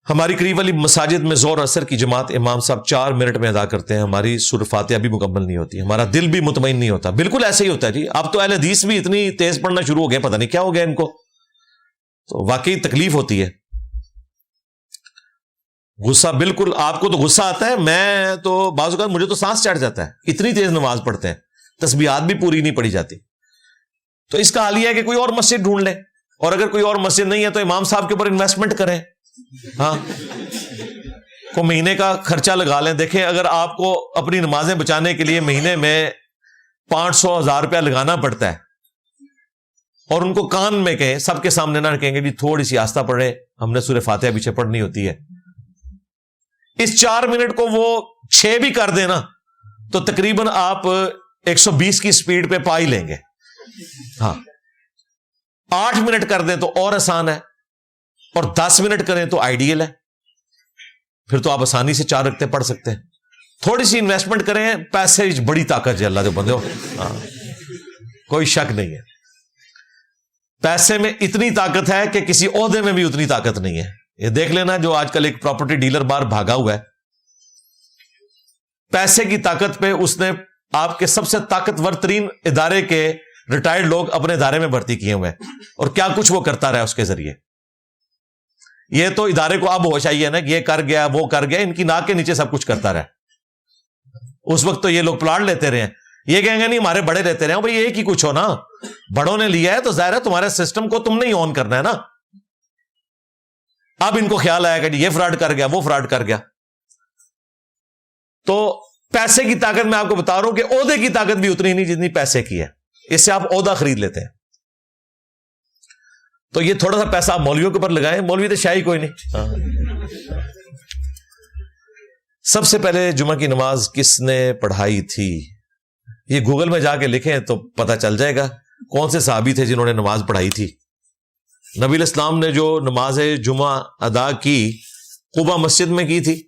ہماری قریب والی مساجد میں ظہر اثر کی جماعت امام صاحب 4 منٹ میں ادا کرتے ہیں, ہماری سورہ فاتحہ بھی مکمل نہیں ہوتی, ہمارا دل بھی مطمئن نہیں ہوتا. بالکل ایسے ہی ہوتا ہے جی. اب تو اہل حدیث بھی اتنی تیز پڑھنا شروع ہو گئے, پتہ نہیں کیا ہو گیا ان کو, تو واقعی تکلیف ہوتی ہے. غصہ, بالکل آپ کو تو غصہ آتا ہے, میں تو بعض اوقات مجھے تو سانس چڑھ جاتا ہے, اتنی تیز نماز پڑھتے ہیں, تسبیحات بھی پوری نہیں پڑھی جاتی. تو اس کا حال یہ ہے کہ کوئی اور مسجد ڈھونڈ لیں, اور اگر کوئی اور مسجد نہیں ہے تو امام صاحب کے اوپر انویسٹمنٹ کریں. ہاں, کو مہینے کا خرچہ لگا لیں. دیکھیں, اگر آپ کو اپنی نمازیں بچانے کے لیے مہینے میں 500,000 روپیہ لگانا پڑتا ہے, اور ان کو کان میں کہیں, سب کے سامنے نہ کہیں گے جی تھوڑی سی آستہ پڑھیں, ہم نے سورہ فاتحہ پیچھے پڑھنی ہوتی ہے, اس 4 منٹ کو وہ 6 بھی کر دیں نا, تو تقریباً آپ 120 کی سپیڈ پہ پا ہی لیں گے. ہاں, 8 منٹ کر دیں تو اور آسان ہے, اور 10 منٹ کریں تو آئیڈیل ہے, پھر تو آپ آسانی سے 4 رکعتیں پڑھ سکتے ہیں. تھوڑی سی انویسٹمنٹ کریں, پیسے بڑی طاقت ہے اللہ جو بندے ہو. ہاں, کوئی شک نہیں ہے, پیسے میں اتنی طاقت ہے کہ کسی عہدے میں بھی اتنی طاقت نہیں ہے. یہ دیکھ لینا, جو آج کل ایک پراپرٹی ڈیلر باہر بھاگا ہوا ہے, پیسے کی طاقت پہ اس نے آپ کے سب سے طاقتور ترین ادارے کے ریٹائرڈ لوگ اپنے ادارے میں بھرتی کیے ہوئے ہیں, اور کیا کچھ وہ کرتا رہا اس کے ذریعے. یہ تو ادارے کو اب ہوش آئی ہے نا کہ یہ کر گیا وہ کر گیا, ان کی ناک کے نیچے سب کچھ کرتا رہا. اس وقت تو یہ لوگ پلاٹ لیتے رہے ہیں, یہ کہیں گے نہیں ہمارے بڑے لیتے رہے ہیں. بھائی ایک ہی کچھ ہو نا, بڑوں نے لیا ہے تو ظاہر ہے تمہارے سسٹم کو تم نے ہی آن کرنا ہے نا. اب ان کو خیال آیا کہ یہ فراڈ کر گیا وہ فراڈ کر گیا. تو پیسے کی طاقت میں آپ کو بتا رہا ہوں کہ عہدے کی طاقت بھی اتنی نہیں جتنی پیسے کی ہے. اس سے آپ عہدہ خرید لیتے ہیں. تو یہ تھوڑا سا پیسہ آپ مولویوں کے اوپر لگائیں, مولوی تو شاہی کوئی نہیں. سب سے پہلے جمعہ کی نماز کس نے پڑھائی تھی؟ یہ گوگل میں جا کے لکھیں تو پتہ چل جائے گا کون سے صحابی تھے جنہوں نے نماز پڑھائی تھی. نبی علیہ السلام نے جو نماز جمعہ ادا کی قباء مسجد میں کی تھی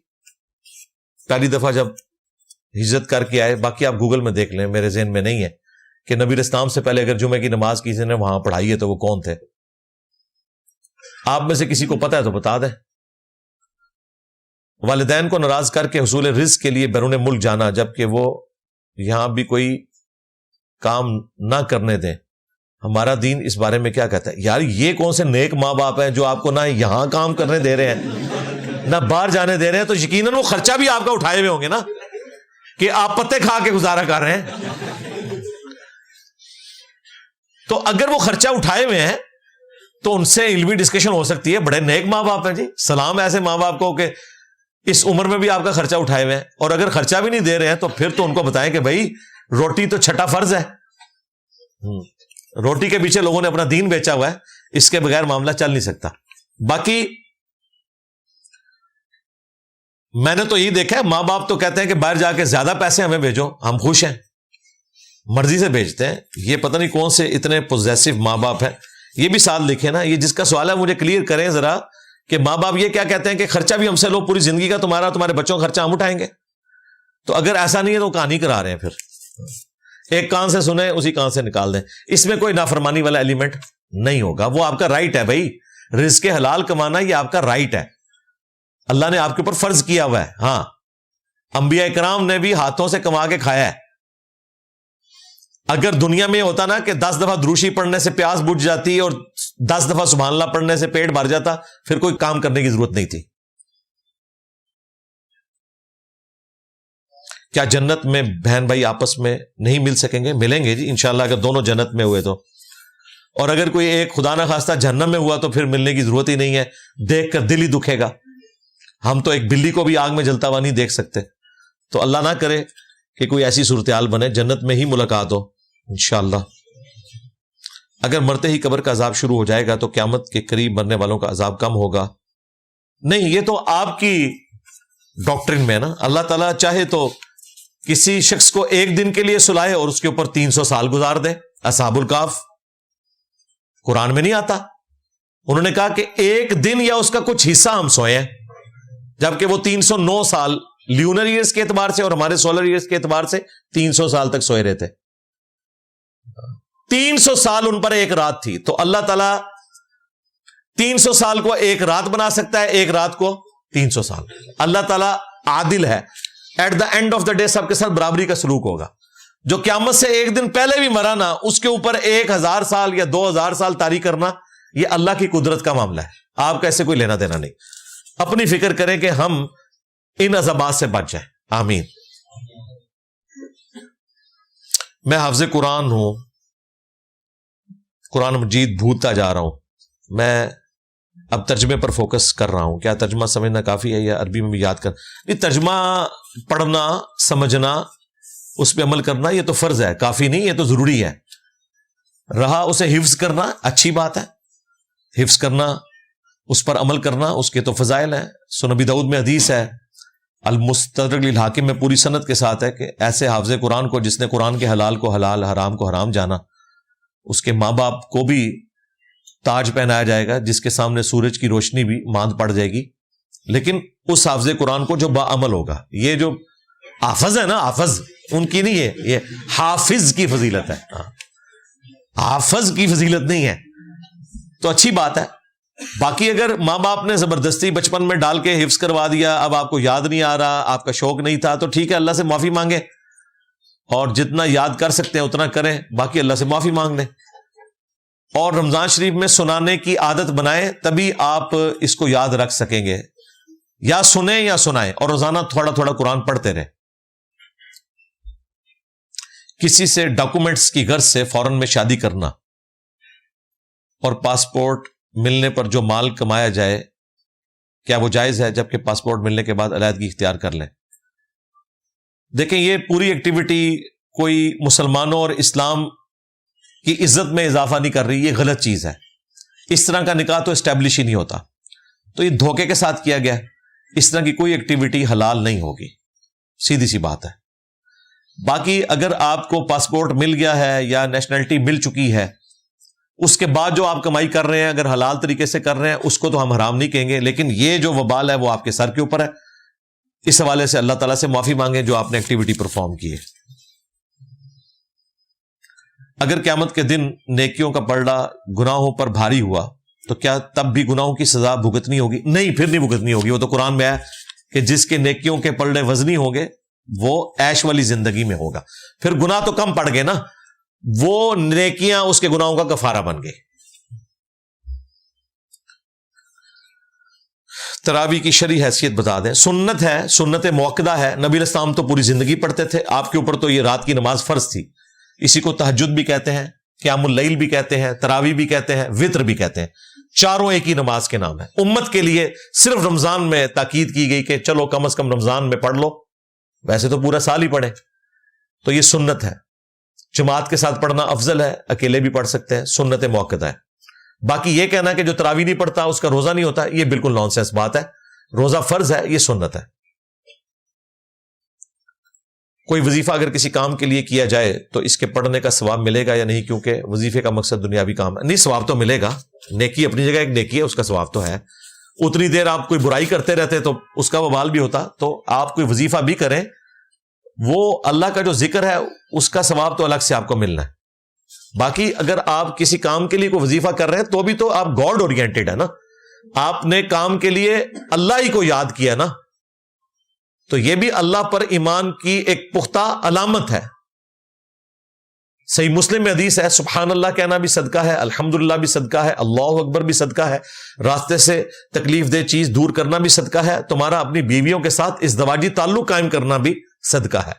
پہلی دفعہ جب ہجرت کر کے آئے. باقی آپ گوگل میں دیکھ لیں, میرے ذہن میں نہیں ہے کہ نبی علیہ السلام سے پہلے اگر جمعہ کی نماز کسی نے وہاں پڑھائی ہے تو وہ کون تھے. آپ میں سے کسی کو پتہ ہے تو بتا دیں. والدین کو ناراض کر کے حصول رزق کے لیے بیرون ملک جانا جبکہ وہ یہاں بھی کوئی کام نہ کرنے دیں, ہمارا دین اس بارے میں کیا کہتا ہے؟ یار یہ کون سے نیک ماں باپ ہیں جو آپ کو نہ یہاں کام کرنے دے رہے ہیں نہ باہر جانے دے رہے ہیں. تو یقیناً وہ خرچہ بھی آپ کا اٹھائے ہوئے ہوں گے نا کہ آپ پتے کھا کے گزارا کر رہے ہیں. تو اگر وہ خرچہ اٹھائے ہوئے ہیں تو ان سے علمی ڈسکشن ہو سکتی ہے. بڑے نیک ماں باپ ہیں جی, سلام ایسے ماں باپ کو کہ اس عمر میں بھی آپ کا خرچہ اٹھائے ہوئے ہیں. اور اگر خرچہ بھی نہیں دے رہے ہیں تو پھر تو ان کو بتائیں کہ بھائی روٹی تو چھٹا فرض ہے. روٹی کے پیچھے لوگوں نے اپنا دین بیچا ہوا ہے, اس کے بغیر معاملہ چل نہیں سکتا. باقی میں نے تو یہی دیکھا ہے, ماں باپ تو کہتے ہیں کہ باہر جا کے زیادہ پیسے ہمیں بھیجو, ہم خوش ہیں, مرضی سے بھیجتے ہیں. یہ پتہ نہیں کون سے اتنے پوزیسو ماں باپ ہیں. یہ بھی ساتھ لکھے نا, یہ جس کا سوال ہے مجھے کلیئر کریں ذرا کہ ماں باپ یہ کیا کہتے ہیں کہ خرچہ بھی ہم سے لو, پوری زندگی کا تمہارے بچوں کا خرچہ ہم اٹھائیں گے. تو اگر ایسا نہیں ہے تو کہانی کرا رہے ہیں, پھر ایک کان سے سنیں اسی کان سے نکال دیں. اس میں کوئی نافرمانی والا ایلیمنٹ نہیں ہوگا, وہ آپ کا رائٹ ہے بھائی, رزق حلال کمانا یہ آپ کا رائٹ ہے, اللہ نے آپ کے اوپر فرض کیا ہوا ہے. ہاں, انبیاء کرام نے بھی ہاتھوں سے کما کے کھایا ہے. اگر دنیا میں ہوتا نا کہ 10 دفعہ دروشی پڑھنے سے پیاس بجھ جاتی اور 10 دفعہ سبحان اللہ پڑھنے سے پیٹ بھر جاتا, پھر کوئی کام کرنے کی ضرورت نہیں تھی. کیا جنت میں بہن بھائی آپس میں نہیں مل سکیں گے؟ ملیں گے جی انشاءاللہ, اگر دونوں جنت میں ہوئے تو. اور اگر کوئی ایک خدا نہ خواستہ جہنم میں ہوا تو پھر ملنے کی ضرورت ہی نہیں ہے, دیکھ کر دل ہی دکھے گا. ہم تو ایک بلی کو بھی آگ میں جلتا ہوا نہیں دیکھ سکتے. تو اللہ نہ کرے کہ کوئی ایسی صورتحال بنے, جنت میں ہی ملاقات ہو انشاءاللہ. اگر مرتے ہی قبر کا عذاب شروع ہو جائے گا تو قیامت کے قریب مرنے والوں کا عذاب کم ہوگا؟ نہیں, یہ تو آپ کی ڈاکٹرن میں ہے نا. اللہ تعالیٰ چاہے تو کسی شخص کو ایک دن کے لیے سلائے اور اس کے اوپر 300 سال گزار دے. اصحاب الکاف قرآن میں نہیں آتا, انہوں نے کہا کہ ایک دن یا اس کا کچھ حصہ ہم سوئے ہیں, جبکہ وہ 309 سال لیونر ایئرز کے اعتبار سے اور ہمارے سولر ایئرز کے اعتبار سے 300 سال تک سوئے رہتے. 300 سال ان پر ایک رات تھی. تو اللہ تعالیٰ 300 سال کو ایک رات بنا سکتا ہے, ایک رات کو 300 سال. اللہ تعالیٰ عادل ہے. At the end of the day سب کے ساتھ برابری کا سلوک ہوگا. جو قیامت سے ایک دن پہلے بھی مرا نا, اس کے اوپر 1000 سال یا 2000 سال طاری کرنا, یہ اللہ کی قدرت کا معاملہ ہے. آپ کا ایسے کوئی لینا دینا نہیں. اپنی فکر کریں کہ ہم ان عذابات سے بچ جائیں. آمین. میں حافظ قرآن ہوں, قرآن مجید بھولتا جا رہا ہوں. میں اب ترجمے پر فوکس کر رہا ہوں. کیا ترجمہ سمجھنا کافی ہے یا عربی میں بھی یاد کر؟ نہیں, ترجمہ پڑھنا, سمجھنا, اس پہ عمل کرنا یہ تو فرض ہے, کافی نہیں, یہ تو ضروری ہے. رہا اسے حفظ کرنا, اچھی بات ہے, حفظ کرنا, اس پر عمل کرنا, اس کے تو فضائل ہیں. سنن ابی داؤد میں حدیث ہے, المستدرک للحاکم میں پوری سند کے ساتھ ہے کہ ایسے حافظ قرآن کو جس نے قرآن کے حلال کو حلال, حرام کو حرام جانا, اس کے ماں باپ کو بھی تاج پہنایا جائے گا جس کے سامنے سورج کی روشنی بھی ماند پڑ جائے گی. لیکن اس حافظ قرآن کو جو باعمل ہوگا, یہ جو حافظ ہے نا, حافظ ان کی نہیں ہے, یہ حافظ کی فضیلت ہے, حافظ کی فضیلت نہیں ہے. تو اچھی بات ہے. باقی اگر ماں باپ نے زبردستی بچپن میں ڈال کے حفظ کروا دیا, اب آپ کو یاد نہیں آ رہا, آپ کا شوق نہیں تھا, تو ٹھیک ہے, اللہ سے معافی مانگے اور جتنا یاد کر سکتے ہیں اتنا کریں, باقی اللہ سے معافی مانگ لیں. اور رمضان شریف میں سنانے کی عادت بنائیں, تبھی آپ اس کو یاد رکھ سکیں گے. یا سنیں یا سنائیں, اور روزانہ تھوڑا تھوڑا قرآن پڑھتے رہیں. کسی سے ڈاکومنٹس کی غرض سے فورن میں شادی کرنا اور پاسپورٹ ملنے پر جو مال کمایا جائے, کیا وہ جائز ہے؟ جبکہ پاسپورٹ ملنے کے بعد علیحدگی اختیار کر لیں. دیکھیں, یہ پوری ایکٹیویٹی کوئی مسلمانوں اور اسلام کی عزت میں اضافہ نہیں کر رہی, یہ غلط چیز ہے. اس طرح کا نکاح تو اسٹیبلش ہی نہیں ہوتا. تو یہ دھوکے کے ساتھ کیا گیا. اس طرح کی کوئی ایکٹیویٹی حلال نہیں ہوگی, سیدھی سی بات ہے. باقی اگر آپ کو پاسپورٹ مل گیا ہے یا نیشنلٹی مل چکی ہے, اس کے بعد جو آپ کمائی کر رہے ہیں اگر حلال طریقے سے کر رہے ہیں, اس کو تو ہم حرام نہیں کہیں گے. لیکن یہ جو وبال ہے وہ آپ کے سر کے اوپر ہے. اس حوالے سے اللہ تعالیٰ سے معافی مانگیں جو آپ نے ایکٹیویٹی پرفارم کی ہے. اگر قیامت کے دن نیکیوں کا پلڑا گناہوں پر بھاری ہوا تو کیا تب بھی گناہوں کی سزا بھگتنی ہوگی؟ نہیں, پھر نہیں بھگتنی ہوگی. وہ تو قرآن میں ہے کہ جس کے نیکیوں کے پلڑے وزنی ہوں گے وہ عیش والی زندگی میں ہوگا. پھر گناہ تو کم پڑ گئے نا, وہ نیکیاں اس کے گناہوں کا کفارہ بن گئے. تراویح کی شرعی حیثیت بتا دیں. سنت ہے, سنت موقدہ ہے. نبی علیہ السلام تو پوری زندگی پڑھتے تھے, آپ کے اوپر تو یہ رات کی نماز فرض تھی. اسی کو تہجد بھی کہتے ہیں, قیام اللیل بھی کہتے ہیں, تراویح بھی کہتے ہیں, وطر بھی کہتے ہیں. چاروں ایک ہی نماز کے نام ہے. امت کے لیے صرف رمضان میں تاکید کی گئی کہ چلو کم از کم رمضان میں پڑھ لو, ویسے تو پورا سال ہی پڑھیں. تو یہ سنت ہے. جماعت کے ساتھ پڑھنا افضل ہے, اکیلے بھی پڑھ سکتے ہیں, سنت موقدہ ہے. باقی یہ کہنا کہ جو تراویح نہیں پڑھتا اس کا روزہ نہیں ہوتا، یہ بالکل نان سینس بات ہے. روزہ فرض ہے، یہ سنت ہے. کوئی وظیفہ اگر کسی کام کے لیے کیا جائے تو اس کے پڑھنے کا ثواب ملے گا یا نہیں؟ کیونکہ وظیفے کا مقصد دنیاوی کام ہے. نہیں، ثواب تو ملے گا. نیکی اپنی جگہ ایک نیکی ہے، اس کا ثواب تو ہے. اتنی دیر آپ کوئی برائی کرتے رہتے تو اس کا وبال بھی ہوتا. تو آپ کوئی وظیفہ بھی کریں، وہ اللہ کا جو ذکر ہے اس کا ثواب تو الگ سے آپ کو ملنا ہے. باقی اگر آپ کسی کام کے لیے کوئی وظیفہ کر رہے ہیں تو بھی تو آپ گاڈ اورینٹڈ ہے نا. آپ نے کام کے لیے اللہ ہی کو یاد کیا نا، تو یہ بھی اللہ پر ایمان کی ایک پختہ علامت ہے. صحیح مسلم میں حدیث ہے، سبحان اللہ کہنا بھی صدقہ ہے، الحمدللہ بھی صدقہ ہے، اللہ اکبر بھی صدقہ ہے، راستے سے تکلیف دہ چیز دور کرنا بھی صدقہ ہے، تمہارا اپنی بیویوں کے ساتھ ازدواجی تعلق قائم کرنا بھی صدقہ ہے.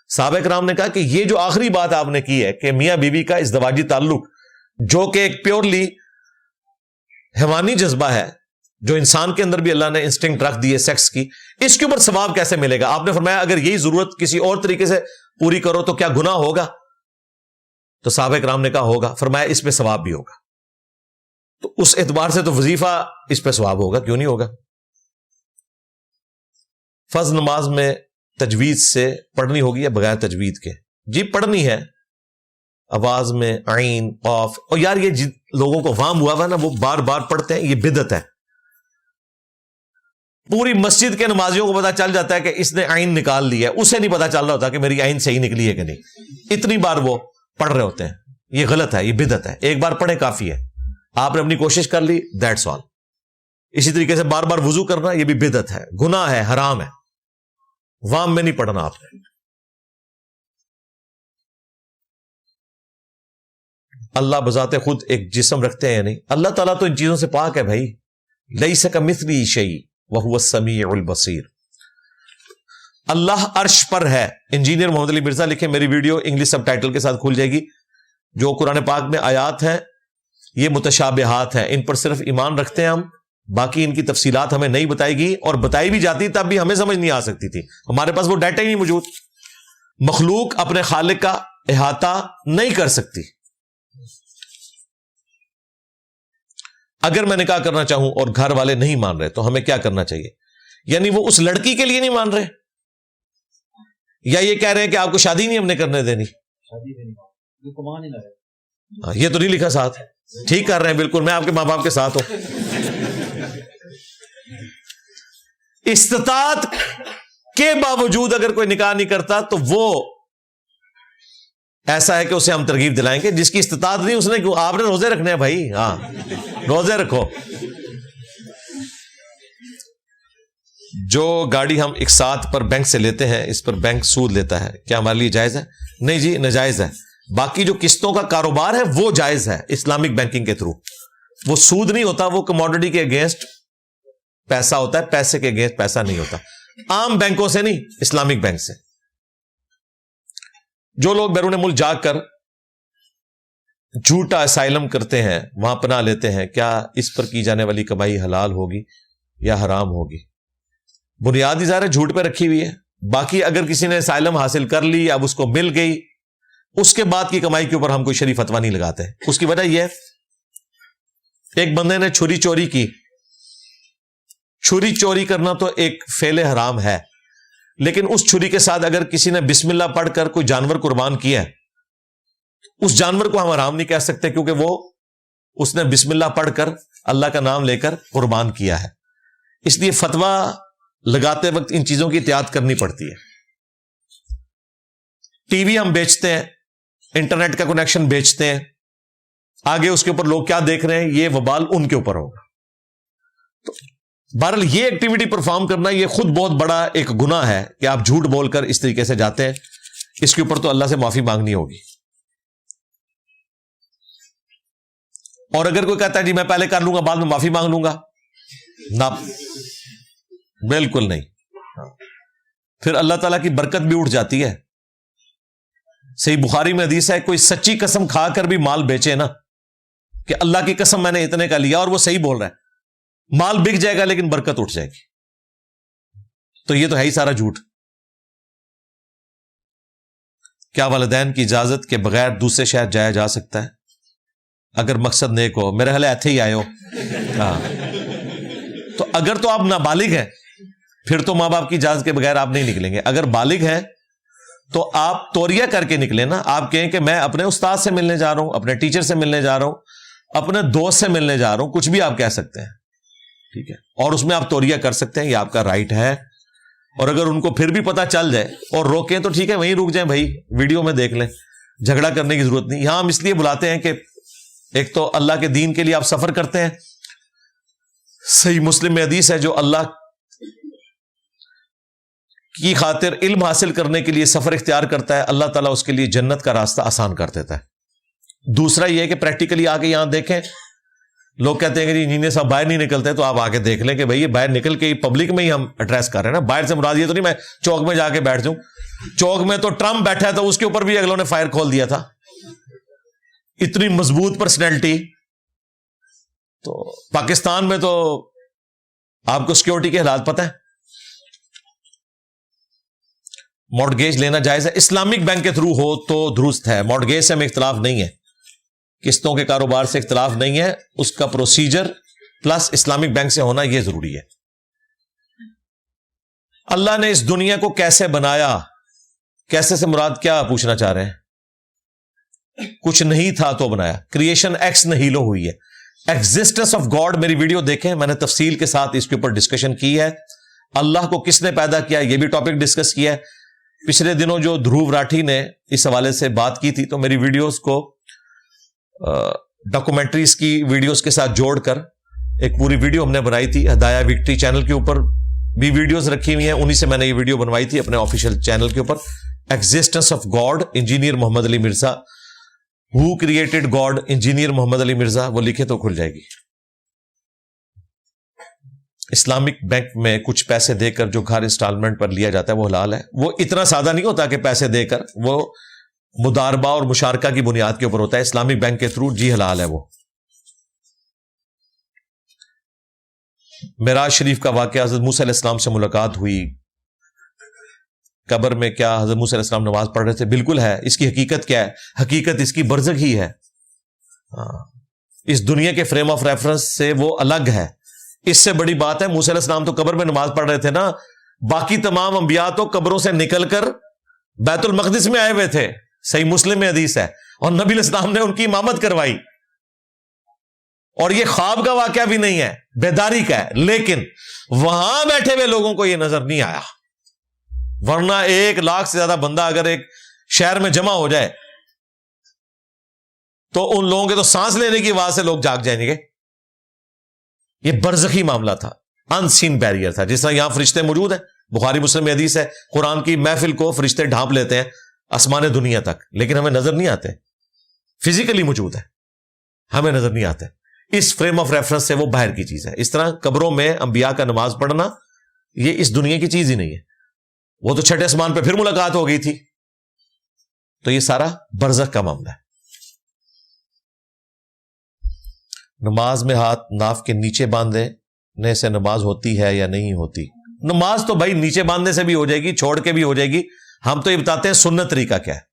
صحابہ کرام نے کہا کہ یہ جو آخری بات آپ نے کی ہے کہ میاں بیوی کا ازدواجی تعلق، جو کہ ایک پیورلی حیوانی جذبہ ہے، جو انسان کے اندر بھی اللہ نے انسٹنکٹ رکھ دی ہے سیکس کی، اس کے اوپر ثواب کیسے ملے گا؟ آپ نے فرمایا اگر یہی ضرورت کسی اور طریقے سے پوری کرو تو کیا گناہ ہوگا؟ تو صحابہ کرام نے کہا ہوگا. فرمایا اس پہ ثواب بھی ہوگا. تو اس اعتبار سے تو وظیفہ اس پہ ثواب ہوگا، کیوں نہیں ہوگا؟ فرض نماز میں تجوید سے پڑھنی ہوگی یا بغیر تجوید کے؟ جی پڑھنی ہے، آواز میں عین قاف. اور یار یہ لوگوں کو وام ہوا نا، وہ بار بار پڑھتے ہیں، یہ بدعت ہے. پوری مسجد کے نمازیوں کو پتا چل جاتا ہے کہ اس نے عین نکال لی ہے، اسے نہیں پتا چل رہا ہوتا کہ میری عین صحیح نکلی ہے کہ نہیں. اتنی بار وہ پڑھ رہے ہوتے ہیں. یہ غلط ہے، یہ بدعت ہے. ایک بار پڑھیں کافی ہے، آپ نے اپنی کوشش کر لی، دیٹس آل. اسی طریقے سے بار بار وضو کرنا یہ بھی بدعت ہے، گناہ ہے، حرام ہے. وام میں نہیں پڑھنا آپ نے. اللہ بذات خود ایک جسم رکھتے ہیں یا نہیں؟ اللہ تعالیٰ تو ان چیزوں سے پاک ہے بھائی. لیس کمثلہ شیء وہو السمیع البصیر. اللہ عرش پر ہے. انجینئر محمد علی مرزا لکھے، میری ویڈیو انگلش سب ٹائٹل کے ساتھ کھل جائے گی. جو قرآن پاک میں آیات ہیں یہ متشابہات ہیں، ان پر صرف ایمان رکھتے ہیں ہم، باقی ان کی تفصیلات ہمیں نہیں بتائی گی، اور بتائی بھی جاتی تب بھی ہمیں سمجھ نہیں آ سکتی تھی. ہمارے پاس وہ ڈیٹا ہی نہیں موجود. مخلوق اپنے خالق کا احاطہ نہیں کر سکتی. اگر میں نکاح کرنا چاہوں اور گھر والے نہیں مان رہے تو ہمیں کیا کرنا چاہیے؟ یعنی وہ اس لڑکی کے لیے نہیں مان رہے، یا یہ کہہ رہے ہیں کہ آپ کو شادی نہیں ہم نے کرنے دینی؟ یہ تو نہیں لکھا ساتھ. ٹھیک کر رہے ہیں، بالکل میں آپ کے ماں باپ کے ساتھ ہوں. استطاعت کے باوجود اگر کوئی نکاح نہیں کرتا تو وہ ایسا ہے کہ اسے ہم ترغیب دلائیں گے. جس کی استطاعت نہیں اس نے کیوں؟ آپ نے روزے رکھنے ہیں بھائی، ہاں روزے رکھو. جو گاڑی ہم ایک ساتھ پر بینک سے لیتے ہیں، اس پر بینک سود لیتا ہے، کیا ہمارے لیے جائز ہے؟ نہیں جی، ناجائز ہے. باقی جو قسطوں کا کاروبار ہے وہ جائز ہے اسلامک بینکنگ کے تھرو. وہ سود نہیں ہوتا، وہ کموڈٹی کے اگینسٹ پیسہ ہوتا ہے، پیسے کے اگینسٹ پیسہ نہیں ہوتا. عام بینکوں سے نہیں، اسلامک بینک سے. جو لوگ بیرون ملک جا کر جھوٹا اسائلم کرتے ہیں، وہاں پناہ لیتے ہیں، کیا اس پر کی جانے والی کمائی حلال ہوگی یا حرام ہوگی؟ بنیادی ظاہر ہے جھوٹ پہ رکھی ہوئی ہے. باقی اگر کسی نے اسائلم حاصل کر لی، اب اس کو مل گئی، اس کے بعد کی کمائی کے اوپر ہم کوئی شرعی فتویٰ نہیں لگاتے. اس کی وجہ یہ ہے، ایک بندے نے چھری چوری کی. چھری چوری کرنا تو ایک فعل حرام ہے، لیکن اس چھری کے ساتھ اگر کسی نے بسم اللہ پڑھ کر کوئی جانور قربان کیا ہے، اس جانور کو ہم حرام نہیں کہہ سکتے، کیونکہ وہ اس نے بسم اللہ پڑھ کر اللہ کا نام لے کر قربان کیا ہے. اس لیے فتویٰ لگاتے وقت ان چیزوں کی احتیاط کرنی پڑتی ہے. ٹی وی ہم بیچتے ہیں، انٹرنیٹ کا کنیکشن بیچتے ہیں، آگے اس کے اوپر لوگ کیا دیکھ رہے ہیں، یہ وبال ان کے اوپر ہوگا. تو بہرحال یہ ایکٹیویٹی پرفارم کرنا یہ خود بہت بڑا ایک گناہ ہے کہ آپ جھوٹ بول کر اس طریقے سے جاتے ہیں. اس کے اوپر تو اللہ سے معافی مانگنی ہوگی. اور اگر کوئی کہتا ہے جی میں پہلے کر لوں گا بعد میں معافی مانگ لوں گا، نہ، بالکل نہیں. پھر اللہ تعالیٰ کی برکت بھی اٹھ جاتی ہے. صحیح بخاری میں حدیث ہے، کوئی سچی قسم کھا کر بھی مال بیچے نا، کہ اللہ کی قسم میں نے اتنے کا لیا، اور وہ صحیح بول رہا ہے، مال بک جائے گا لیکن برکت اٹھ جائے گی. تو یہ تو ہے ہی سارا جھوٹ. کیا والدین کی اجازت کے بغیر دوسرے شہر جایا جا سکتا ہے؟ اگر مقصد نیک ہو. میرے خیال ایتھے ہی آئے ہو. ہاں تو اگر تو آپ نابالغ ہیں پھر تو ماں باپ کی اجازت کے بغیر آپ نہیں نکلیں گے. اگر بالغ ہیں تو آپ توریہ کر کے نکلیں نا. آپ کہیں کہ میں اپنے استاد سے ملنے جا رہا ہوں, اپنے ٹیچر سے ملنے جا رہا ہوں, اپنے دوست سے ملنے جا رہا ہوں, کچھ بھی آپ کہہ سکتے ہیں, ٹھیک ہے, اور اس میں آپ توریہ کر سکتے ہیں, یہ آپ کا رائٹ ہے. اور اگر ان کو پھر بھی پتہ چل جائے اور روکیں تو ٹھیک ہے, وہیں رک جائیں بھائی, ویڈیو میں دیکھ لیں, جھگڑا کرنے کی ضرورت نہیں. یہاں ہم اس لیے بلاتے ہیں کہ ایک تو اللہ کے دین کے لیے آپ سفر کرتے ہیں, صحیح مسلم میں حدیث ہے, جو اللہ کی خاطر علم حاصل کرنے کے لیے سفر اختیار کرتا ہے, اللہ تعالیٰ اس کے لیے جنت کا راستہ آسان کر دیتا ہے. دوسرا یہ ہے کہ پریکٹیکلی آ کے یہاں دیکھیں. لوگ کہتے ہیں کہ انجینئر صاحب باہر نہیں نکلتے, تو آپ آ کے دیکھ لیں کہ بھائی یہ باہر نکل کے پبلک میں ہی ہم ایڈریس کر رہے ہیں نا. باہر سے مراد یہ تو نہیں میں چوک میں جا کے بیٹھ جاؤں. چوک میں تو ٹرمپ بیٹھا تھا, اس کے اوپر بھی اگلوں نے فائر کھول دیا تھا, اتنی مضبوط پرسنالٹی. تو پاکستان میں تو آپ کو سیکورٹی کے حالات پتہ ہے. مارٹگیج لینا جائز ہے, اسلامک بینک کے تھرو ہو تو درست ہے. مارٹگیج سے ہمیں اختلاف نہیں ہے, قسطوں کے کاروبار سے اختلاف نہیں ہے, اس کا پروسیجر پلس اسلامک بینک سے ہونا یہ ضروری ہے. اللہ نے اس دنیا کو کیسے بنایا, کیسے سے مراد کیا پوچھنا چاہ رہے ہیں؟ کچھ نہیں تھا تو بنایا. کریشن ایکس نہیلو ہوئی ہے. ایگزسٹنس آف گاڈ میری ویڈیو دیکھیں, میں نے تفصیل کے ساتھ اس کے اوپر ڈسکشن کی ہے. اللہ کو کس نے پیدا کیا یہ بھی ٹاپک ڈسکس کیا ہے. پچھلے دنوں جو دھروو راٹھی نے اس حوالے سے بات کی تھی, تو میری ویڈیوز کو ڈاکومنٹریز کی ویڈیوز کے ساتھ جوڑ کر ایک پوری ویڈیو ہم نے بنائی تھی. ہدایہ وکٹری چینل کے اوپر بھی ویڈیوز رکھی ہوئی ہیں, انہی سے میں نے یہ ویڈیو بنوائی تھی اپنے آفیشیل چینل کے اوپر. Existence of God, engineer Muhammad Ali Mirza, who created God, engineer Muhammad Ali Mirza, وہ لکھے تو کھل جائے گی. اسلامک بینک میں کچھ پیسے دے کر جو گھر انسٹالمنٹ پر لیا جاتا ہے وہ حلال ہے. وہ اتنا سادہ نہیں ہوتا کہ پیسے دے کر, وہ مداربہ اور مشارکہ کی بنیاد کے اوپر ہوتا ہے. اسلامک بینک کے تھرو جی حلال ہے. وہ معراج شریف کا واقعہ, حضرت موسیٰ علیہ السلام سے ملاقات ہوئی, قبر میں کیا حضرت موسیٰ علیہ السلام نماز پڑھ رہے تھے؟ بالکل ہے. اس کی حقیقت کیا ہے؟ حقیقت اس کی برزخ ہی ہے. اس دنیا کے فریم آف ریفرنس سے وہ الگ ہے. اس سے بڑی بات ہے, موسیٰ علیہ السلام تو قبر میں نماز پڑھ رہے تھے نا, باقی تمام انبیاء تو قبروں سے نکل کر بیت المقدس میں آئے ہوئے تھے. صحیح مسلم میں حدیث ہے, اور نبی علیہ السلام نے ان کی امامت کروائی. اور یہ خواب کا واقعہ بھی نہیں ہے, بیداری کا ہے. لیکن وہاں بیٹھے ہوئے لوگوں کو یہ نظر نہیں آیا, ورنہ 1 لاکھ سے زیادہ بندہ اگر ایک شہر میں جمع ہو جائے تو ان لوگوں کے تو سانس لینے کی آواز سے لوگ جاگ جائیں گے. یہ برزخی معاملہ تھا, ان سین بیریئر تھا. جس طرح یہاں فرشتے موجود ہیں, بخاری مسلم میں حدیث ہے, قرآن کی محفل کو فرشتے ڈھانپ لیتے ہیں آسمان دنیا تک, لیکن ہمیں نظر نہیں آتے. فزیکلی موجود ہے, ہمیں نظر نہیں آتے. اس فریم آف ریفرنس سے وہ باہر کی چیز ہے. اس طرح قبروں میں انبیاء کا نماز پڑھنا یہ اس دنیا کی چیز ہی نہیں ہے. وہ تو چھٹے آسمان پہ پھر ملاقات ہو گئی تھی. تو یہ سارا برزخ کا معاملہ ہے. نماز میں ہاتھ ناف کے نیچے باندھنے سے نماز ہوتی ہے یا نہیں ہوتی؟ نماز تو بھائی نیچے باندھنے سے بھی ہو جائے گی, چھوڑ کے بھی ہو جائے گی. ہم تو یہ بتاتے ہیں سنت طریقہ کیا ہے.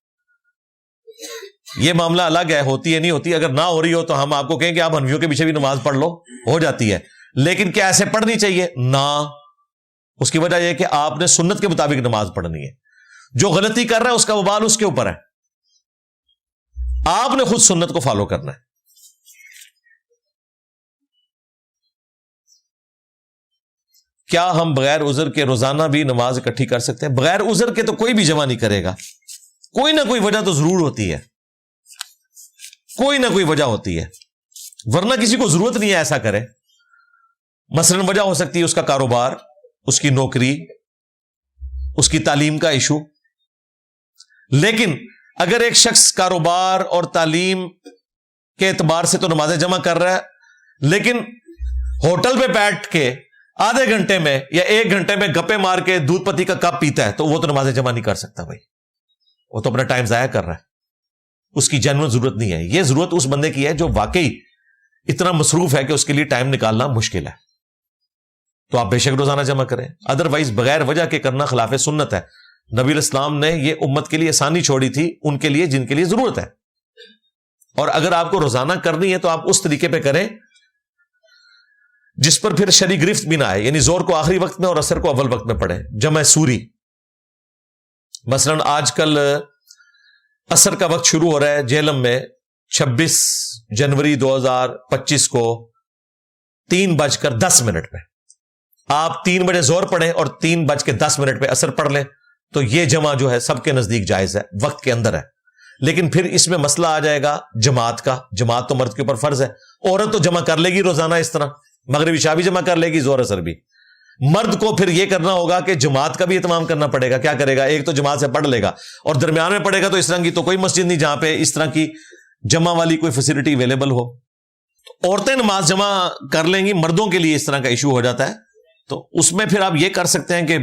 یہ معاملہ الگ ہے, ہوتی ہے نہیں ہوتی. اگر نہ ہو رہی ہو تو ہم آپ کو کہیں کہ آپ حنفیوں کے پیچھے بھی نماز پڑھ لو, ہو جاتی ہے. لیکن کیا ایسے پڑھنی چاہیے؟ نہ. اس کی وجہ یہ کہ آپ نے سنت کے مطابق نماز پڑھنی ہے. جو غلطی کر رہا ہے اس کا وبال اس کے اوپر ہے, آپ نے خود سنت کو فالو کرنا ہے. کیا ہم بغیر عذر کے روزانہ بھی نماز اکٹھی کر سکتے ہیں؟ بغیر عذر کے تو کوئی بھی جمع نہیں کرے گا. کوئی نہ کوئی وجہ تو ضرور ہوتی ہے, کوئی نہ کوئی وجہ ہوتی ہے, ورنہ کسی کو ضرورت نہیں ہے ایسا کرے. مثلا وجہ ہو سکتی ہے اس کا کاروبار, اس کی نوکری, اس کی تعلیم کا ایشو. لیکن اگر ایک شخص کاروبار اور تعلیم کے اعتبار سے تو نمازیں جمع کر رہا ہے, لیکن ہوٹل پہ بیٹھ کے آدھے گھنٹے میں یا 1 گھنٹے میں گپے مار کے دودھ پتی کا کپ پیتا ہے, تو وہ تو نمازیں جمع نہیں کر سکتا بھائی. وہ تو اپنا ٹائم ضائع کر رہا ہے, اس کی جنون ضرورت نہیں ہے. یہ ضرورت اس بندے کی ہے جو واقعی اتنا مصروف ہے کہ اس کے لیے ٹائم نکالنا مشکل ہے. تو آپ بے شک روزانہ جمع کریں, ادروائز بغیر وجہ کے کرنا خلاف سنت ہے. نبی علیہ السلام نے یہ امت کے لیے آسانی چھوڑی تھی, ان کے لیے جن کے لیے ضرورت ہے. اور اگر آپ کو روزانہ کرنی ہے تو آپ اس طریقے پہ کریں جس پر پھر شرعی گرفت بھی نہ آئے، یعنی زور کو آخری وقت میں اور عصر کو اول وقت میں پڑھیں جمع سوری. مثلا آج کل عصر کا وقت شروع ہو رہا ہے جہلم میں 26 جنوری 2025 کو 3:10 پہ. آپ 3 بجے زور پڑھیں اور 3:10 پہ عصر پڑھ لیں تو یہ جمع جو ہے سب کے نزدیک جائز ہے، وقت کے اندر ہے. لیکن پھر اس میں مسئلہ آ جائے گا جماعت کا. جماعت تو مرد کے اوپر فرض ہے، عورت تو جمع کر لے گی روزانہ اس طرح، مغربی عشاء بھی جمع کر لے گی، زور اثر بھی. مرد کو پھر یہ کرنا ہوگا کہ جماعت کا بھی اہتمام کرنا پڑے گا. کیا کرے گا؟ ایک تو جماعت سے پڑھ لے گا اور درمیان میں پڑھے گا تو اس طرح کی تو کوئی مسجد نہیں جہاں پہ اس طرح کی جمع والی کوئی فیسلٹی اویلیبل ہو. تو عورتیں نماز جمع کر لیں گی، مردوں کے لیے اس طرح کا ایشو ہو جاتا ہے. تو اس میں پھر آپ یہ کر سکتے ہیں کہ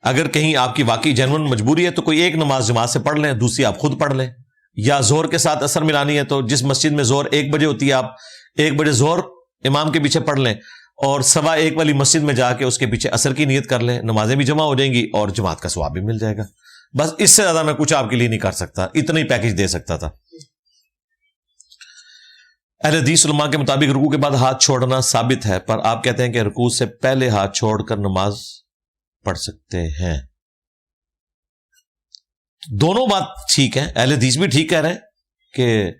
اگر کہیں آپ کی واقعی جنون مجبوری ہے تو کوئی ایک نماز جماعت سے پڑھ لیں، دوسری آپ خود پڑھ لیں. یا زہر کے ساتھ عصر ملانی ہے تو جس مسجد میں زہر 1 بجے ہوتی ہے آپ 1 بجے زہر امام کے پیچھے پڑھ لیں اور 1:15 والی مسجد میں جا کے اس کے پیچھے عصر کی نیت کر لیں. نمازیں بھی جمع ہو جائیں گی اور جماعت کا ثواب بھی مل جائے گا. بس اس سے زیادہ میں کچھ آپ کے لیے نہیں کر سکتا، اتنا ہی پیکج دے سکتا تھا. اہل حدیث علماء کے مطابق رکوع کے بعد ہاتھ چھوڑنا ثابت ہے، پر آپ کہتے ہیں کہ رکوع سے پہلے ہاتھ چھوڑ کر نماز پڑھ سکتے ہیں. دونوں بات ٹھیک ہے، اہل حدیث بھی ٹھیک کہہ رہے ہیں کہ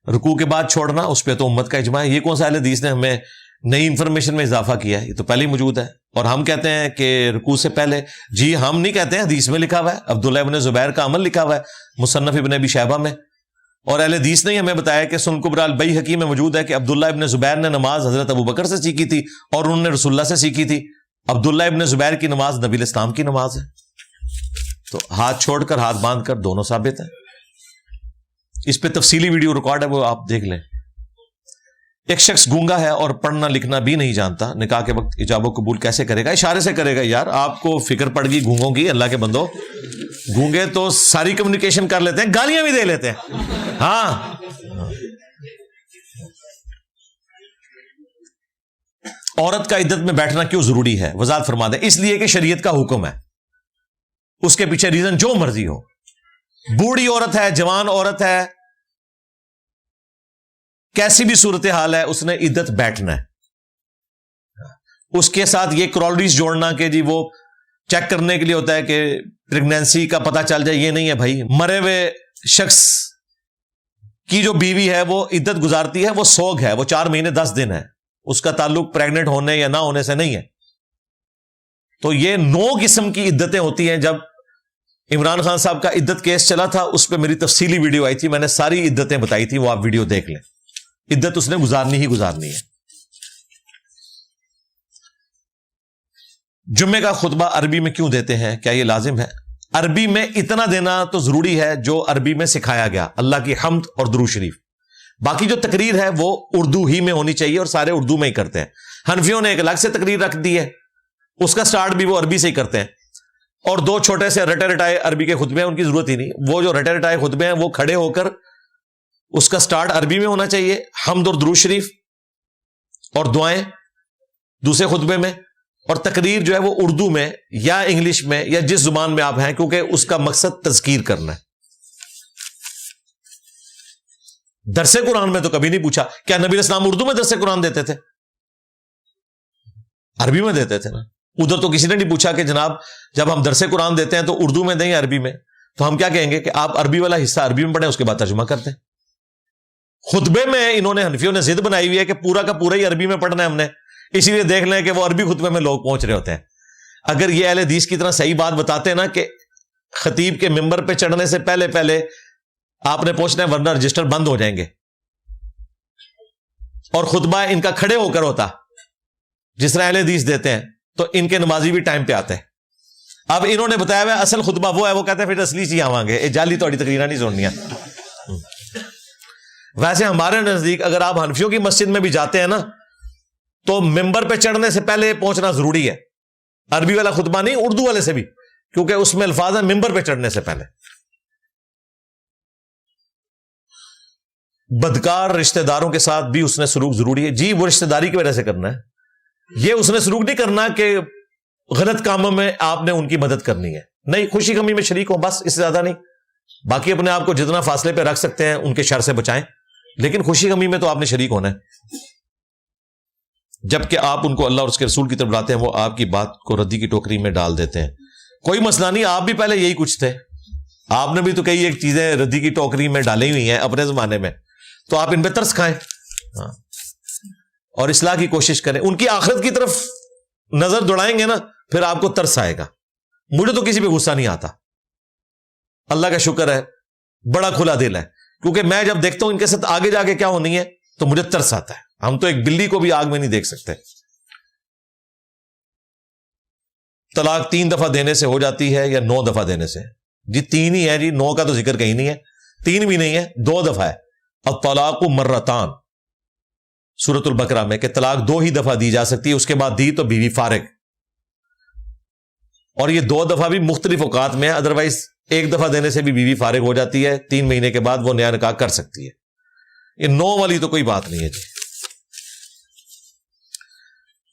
رکوع کے بعد چھوڑنا اس پہ تو امت کا اجماع ہے. یہ کون سا اہل حدیث نے ہمیں نئی انفارمیشن میں اضافہ کیا ہے؟ یہ تو پہلے ہی موجود ہے. اور ہم کہتے ہیں کہ رکوع سے پہلے، جی ہم نہیں کہتے ہیں، حدیث میں لکھا ہوا ہے، عبداللہ ابن زبیر کا عمل لکھا ہوا ہے مصنف ابن ابی شیبہ میں. اور اہل حدیث نے ہمیں بتایا کہ سنن کبری البیہقی میں موجود ہے کہ عبداللہ ابن زبیر نے نماز حضرت ابوبکر سے سیکھی تھی اور انہوں نے رسول اللہ سے سیکھی تھی. عبداللہ ابن زبیر کی نماز نبی الاسلام کی نماز ہے. تو ہاتھ چھوڑ کر ہاتھ باندھ کر دونوں ثابت ہیں. اس پہ تفصیلی ویڈیو ریکارڈ ہے، وہ آپ دیکھ لیں. ایک شخص گونگا ہے اور پڑھنا لکھنا بھی نہیں جانتا، نکاح کے وقت ایجاب و قبول کیسے کرے گا؟ اشارے سے کرے گا. یار آپ کو فکر پڑ گئی گونگوں کی؟ اللہ کے بندو، گونگے تو ساری کمیونیکیشن کر لیتے ہیں، گالیاں بھی دے لیتے ہیں. ہاں عورت کا عدت میں بیٹھنا کیوں ضروری ہے؟ وضاحت فرما دیں. اس لیے کہ شریعت کا حکم ہے، اس کے پیچھے ریزن جو مرضی ہو. بوڑھی عورت ہے، جوان عورت ہے، کیسی بھی صورتحال ہے، اس نے عدت بیٹھنا ہے. اس کے ساتھ یہ کرالریز جوڑنا کہ جی وہ چیک کرنے کے لیے ہوتا ہے کہ پریگنینسی کا پتہ چل جائے، یہ نہیں ہے بھائی. مرے ہوئے شخص کی جو بیوی ہے وہ عدت گزارتی ہے، وہ سوگ ہے، وہ 4 مہینے 10 دن ہے. اس کا تعلق پریگننٹ ہونے یا نہ ہونے سے نہیں ہے. تو یہ 9 قسم کی عدتیں ہوتی ہیں. جب عمران خان صاحب کا عدت کیس چلا تھا اس پہ میری تفصیلی ویڈیو آئی تھی، میں نے ساری عدتیں بتائی تھی، وہ آپ ویڈیو دیکھ لیں. عدت اس نے گزارنی ہی گزارنی ہے. جمعے کا خطبہ عربی میں کیوں دیتے ہیں؟ کیا یہ لازم ہے؟ عربی میں اتنا دینا تو ضروری ہے جو عربی میں سکھایا گیا، اللہ کی حمد اور درود شریف. باقی جو تقریر ہے وہ اردو ہی میں ہونی چاہیے اور سارے اردو میں ہی کرتے ہیں. حنفیوں نے ایک الگ سے تقریر رکھ دی ہے، اس کا سٹارٹ بھی وہ عربی سے ہی کرتے ہیں. اور 2 چھوٹے سے رٹے رٹائے عربی کے خطبے ہیں، ان کی ضرورت ہی نہیں. وہ جو رٹے رٹائے خطبے ہیں وہ کھڑے ہو کر اس کا سٹارٹ عربی میں ہونا چاہیے، حمد اور درود شریف اور دعائیں دوسرے خطبے میں، اور تقریر جو ہے وہ اردو میں یا انگلش میں یا جس زبان میں آپ ہیں، کیونکہ اس کا مقصد تذکیر کرنا ہے. درس قرآن میں تو کبھی نہیں پوچھا کیا نبی الاسلام اردو میں درس قرآن دیتے تھے؟ عربی میں دیتے تھے نا. ادھر تو کسی نے نہیں پوچھا کہ جناب جب ہم درس قرآن دیتے ہیں تو اردو میں دیں عربی میں. تو ہم کیا کہیں گے کہ آپ عربی والا حصہ عربی میں پڑھیں، اس کے بعد ترجمہ کرتے ہیں. خطبے میں انہوں نے حنفیوں نے ضد بنائی ہوئی ہے کہ پورا کا پورا ہی عربی میں پڑھنا ہے ہم نے، اسی لیے دیکھ لیں کہ وہ عربی خطبے میں لوگ پہنچ رہے ہوتے ہیں. اگر یہ اہل حدیث کی طرح صحیح بات بتاتے ہیں نا کہ خطیب کے ممبر پہ چڑھنے سے پہلے پہلے آپ نے پہنچنا ہے ورنہ رجسٹر بند ہو جائیں گے، اور خطبہ ان کا کھڑے ہو کر ہوتا جس طرح اہل حدیث دیتے ہیں، تو ان کے نمازی بھی ٹائم پہ آتے ہیں. اب انہوں نے بتایا ہوا اصل خطبہ وہ ہے، وہ کہتے ہیں پھر اصلی چیز آواں گے، جعلی تھوڑی تقریریں نہیں سننیاں. ویسے ہمارے نزدیک اگر آپ حنفیوں کی مسجد میں بھی جاتے ہیں نا تو ممبر پہ چڑھنے سے پہلے پہنچنا ضروری ہے. عربی والا خطبہ نہیں، اردو والے سے بھی، کیونکہ اس میں الفاظ ہیں ممبر پہ چڑھنے سے پہلے. بدکار رشتہ داروں کے ساتھ بھی اس نے سلوک ضروری ہے. جی وہ رشتہ داری کی وجہ سے کرنا ہے، یہ اس نے سلوک نہیں کرنا کہ غلط کاموں میں آپ نے ان کی مدد کرنی ہے. نہیں، خوشی غمی میں شریک ہوں بس، اس سے زیادہ نہیں. باقی اپنے آپ کو جتنا فاصلے پہ رکھ سکتے ہیں ان کے شر سے بچائیں. لیکن خوشی غمی میں تو آپ نے شریک ہونا ہے. جبکہ آپ ان کو اللہ اور اس کے رسول کی طرف بلاتے ہیں، وہ آپ کی بات کو ردی کی ٹوکری میں ڈال دیتے ہیں. کوئی مسئلہ نہیں، آپ بھی پہلے یہی کچھ تھے، آپ نے بھی تو کئی ایک چیزیں ردی کی ٹوکری میں ڈالی ہوئی ہیں اپنے زمانے میں، تو آپ ان پہ ترس کھائیں اور اصلاح کی کوشش کریں. ان کی آخرت کی طرف نظر دوڑائیں گے نا، پھر آپ کو ترس آئے گا. مجھے تو کسی پہ غصہ نہیں آتا، اللہ کا شکر ہے، بڑا کھلا دل ہے، کیونکہ میں جب دیکھتا ہوں ان کے ساتھ آگے جا کے کیا ہونی ہے تو مجھے ترس آتا ہے. ہم تو ایک بلی کو بھی آگ میں نہیں دیکھ سکتے. طلاق 3 دفعہ دینے سے ہو جاتی ہے یا 9 دفعہ دینے سے؟ جی 3 ہی ہے جی، 9 کا تو ذکر کہیں نہیں ہے، 3 بھی نہیں ہے، 2 دفعہ ہے. الطلاق مرتان سورۃ البقرہ میں، کہ طلاق 2 ہی دفعہ دی جا سکتی ہے، اس کے بعد دی تو بیوی فارغ. اور یہ 2 دفعہ بھی مختلف اوقات میں، ادروائز 1 دفعہ دینے سے بھی بیوی فارغ ہو جاتی ہے، 3 مہینے کے بعد وہ نیا نکاح کر سکتی ہے. یہ 9 والی تو کوئی بات نہیں ہے جی.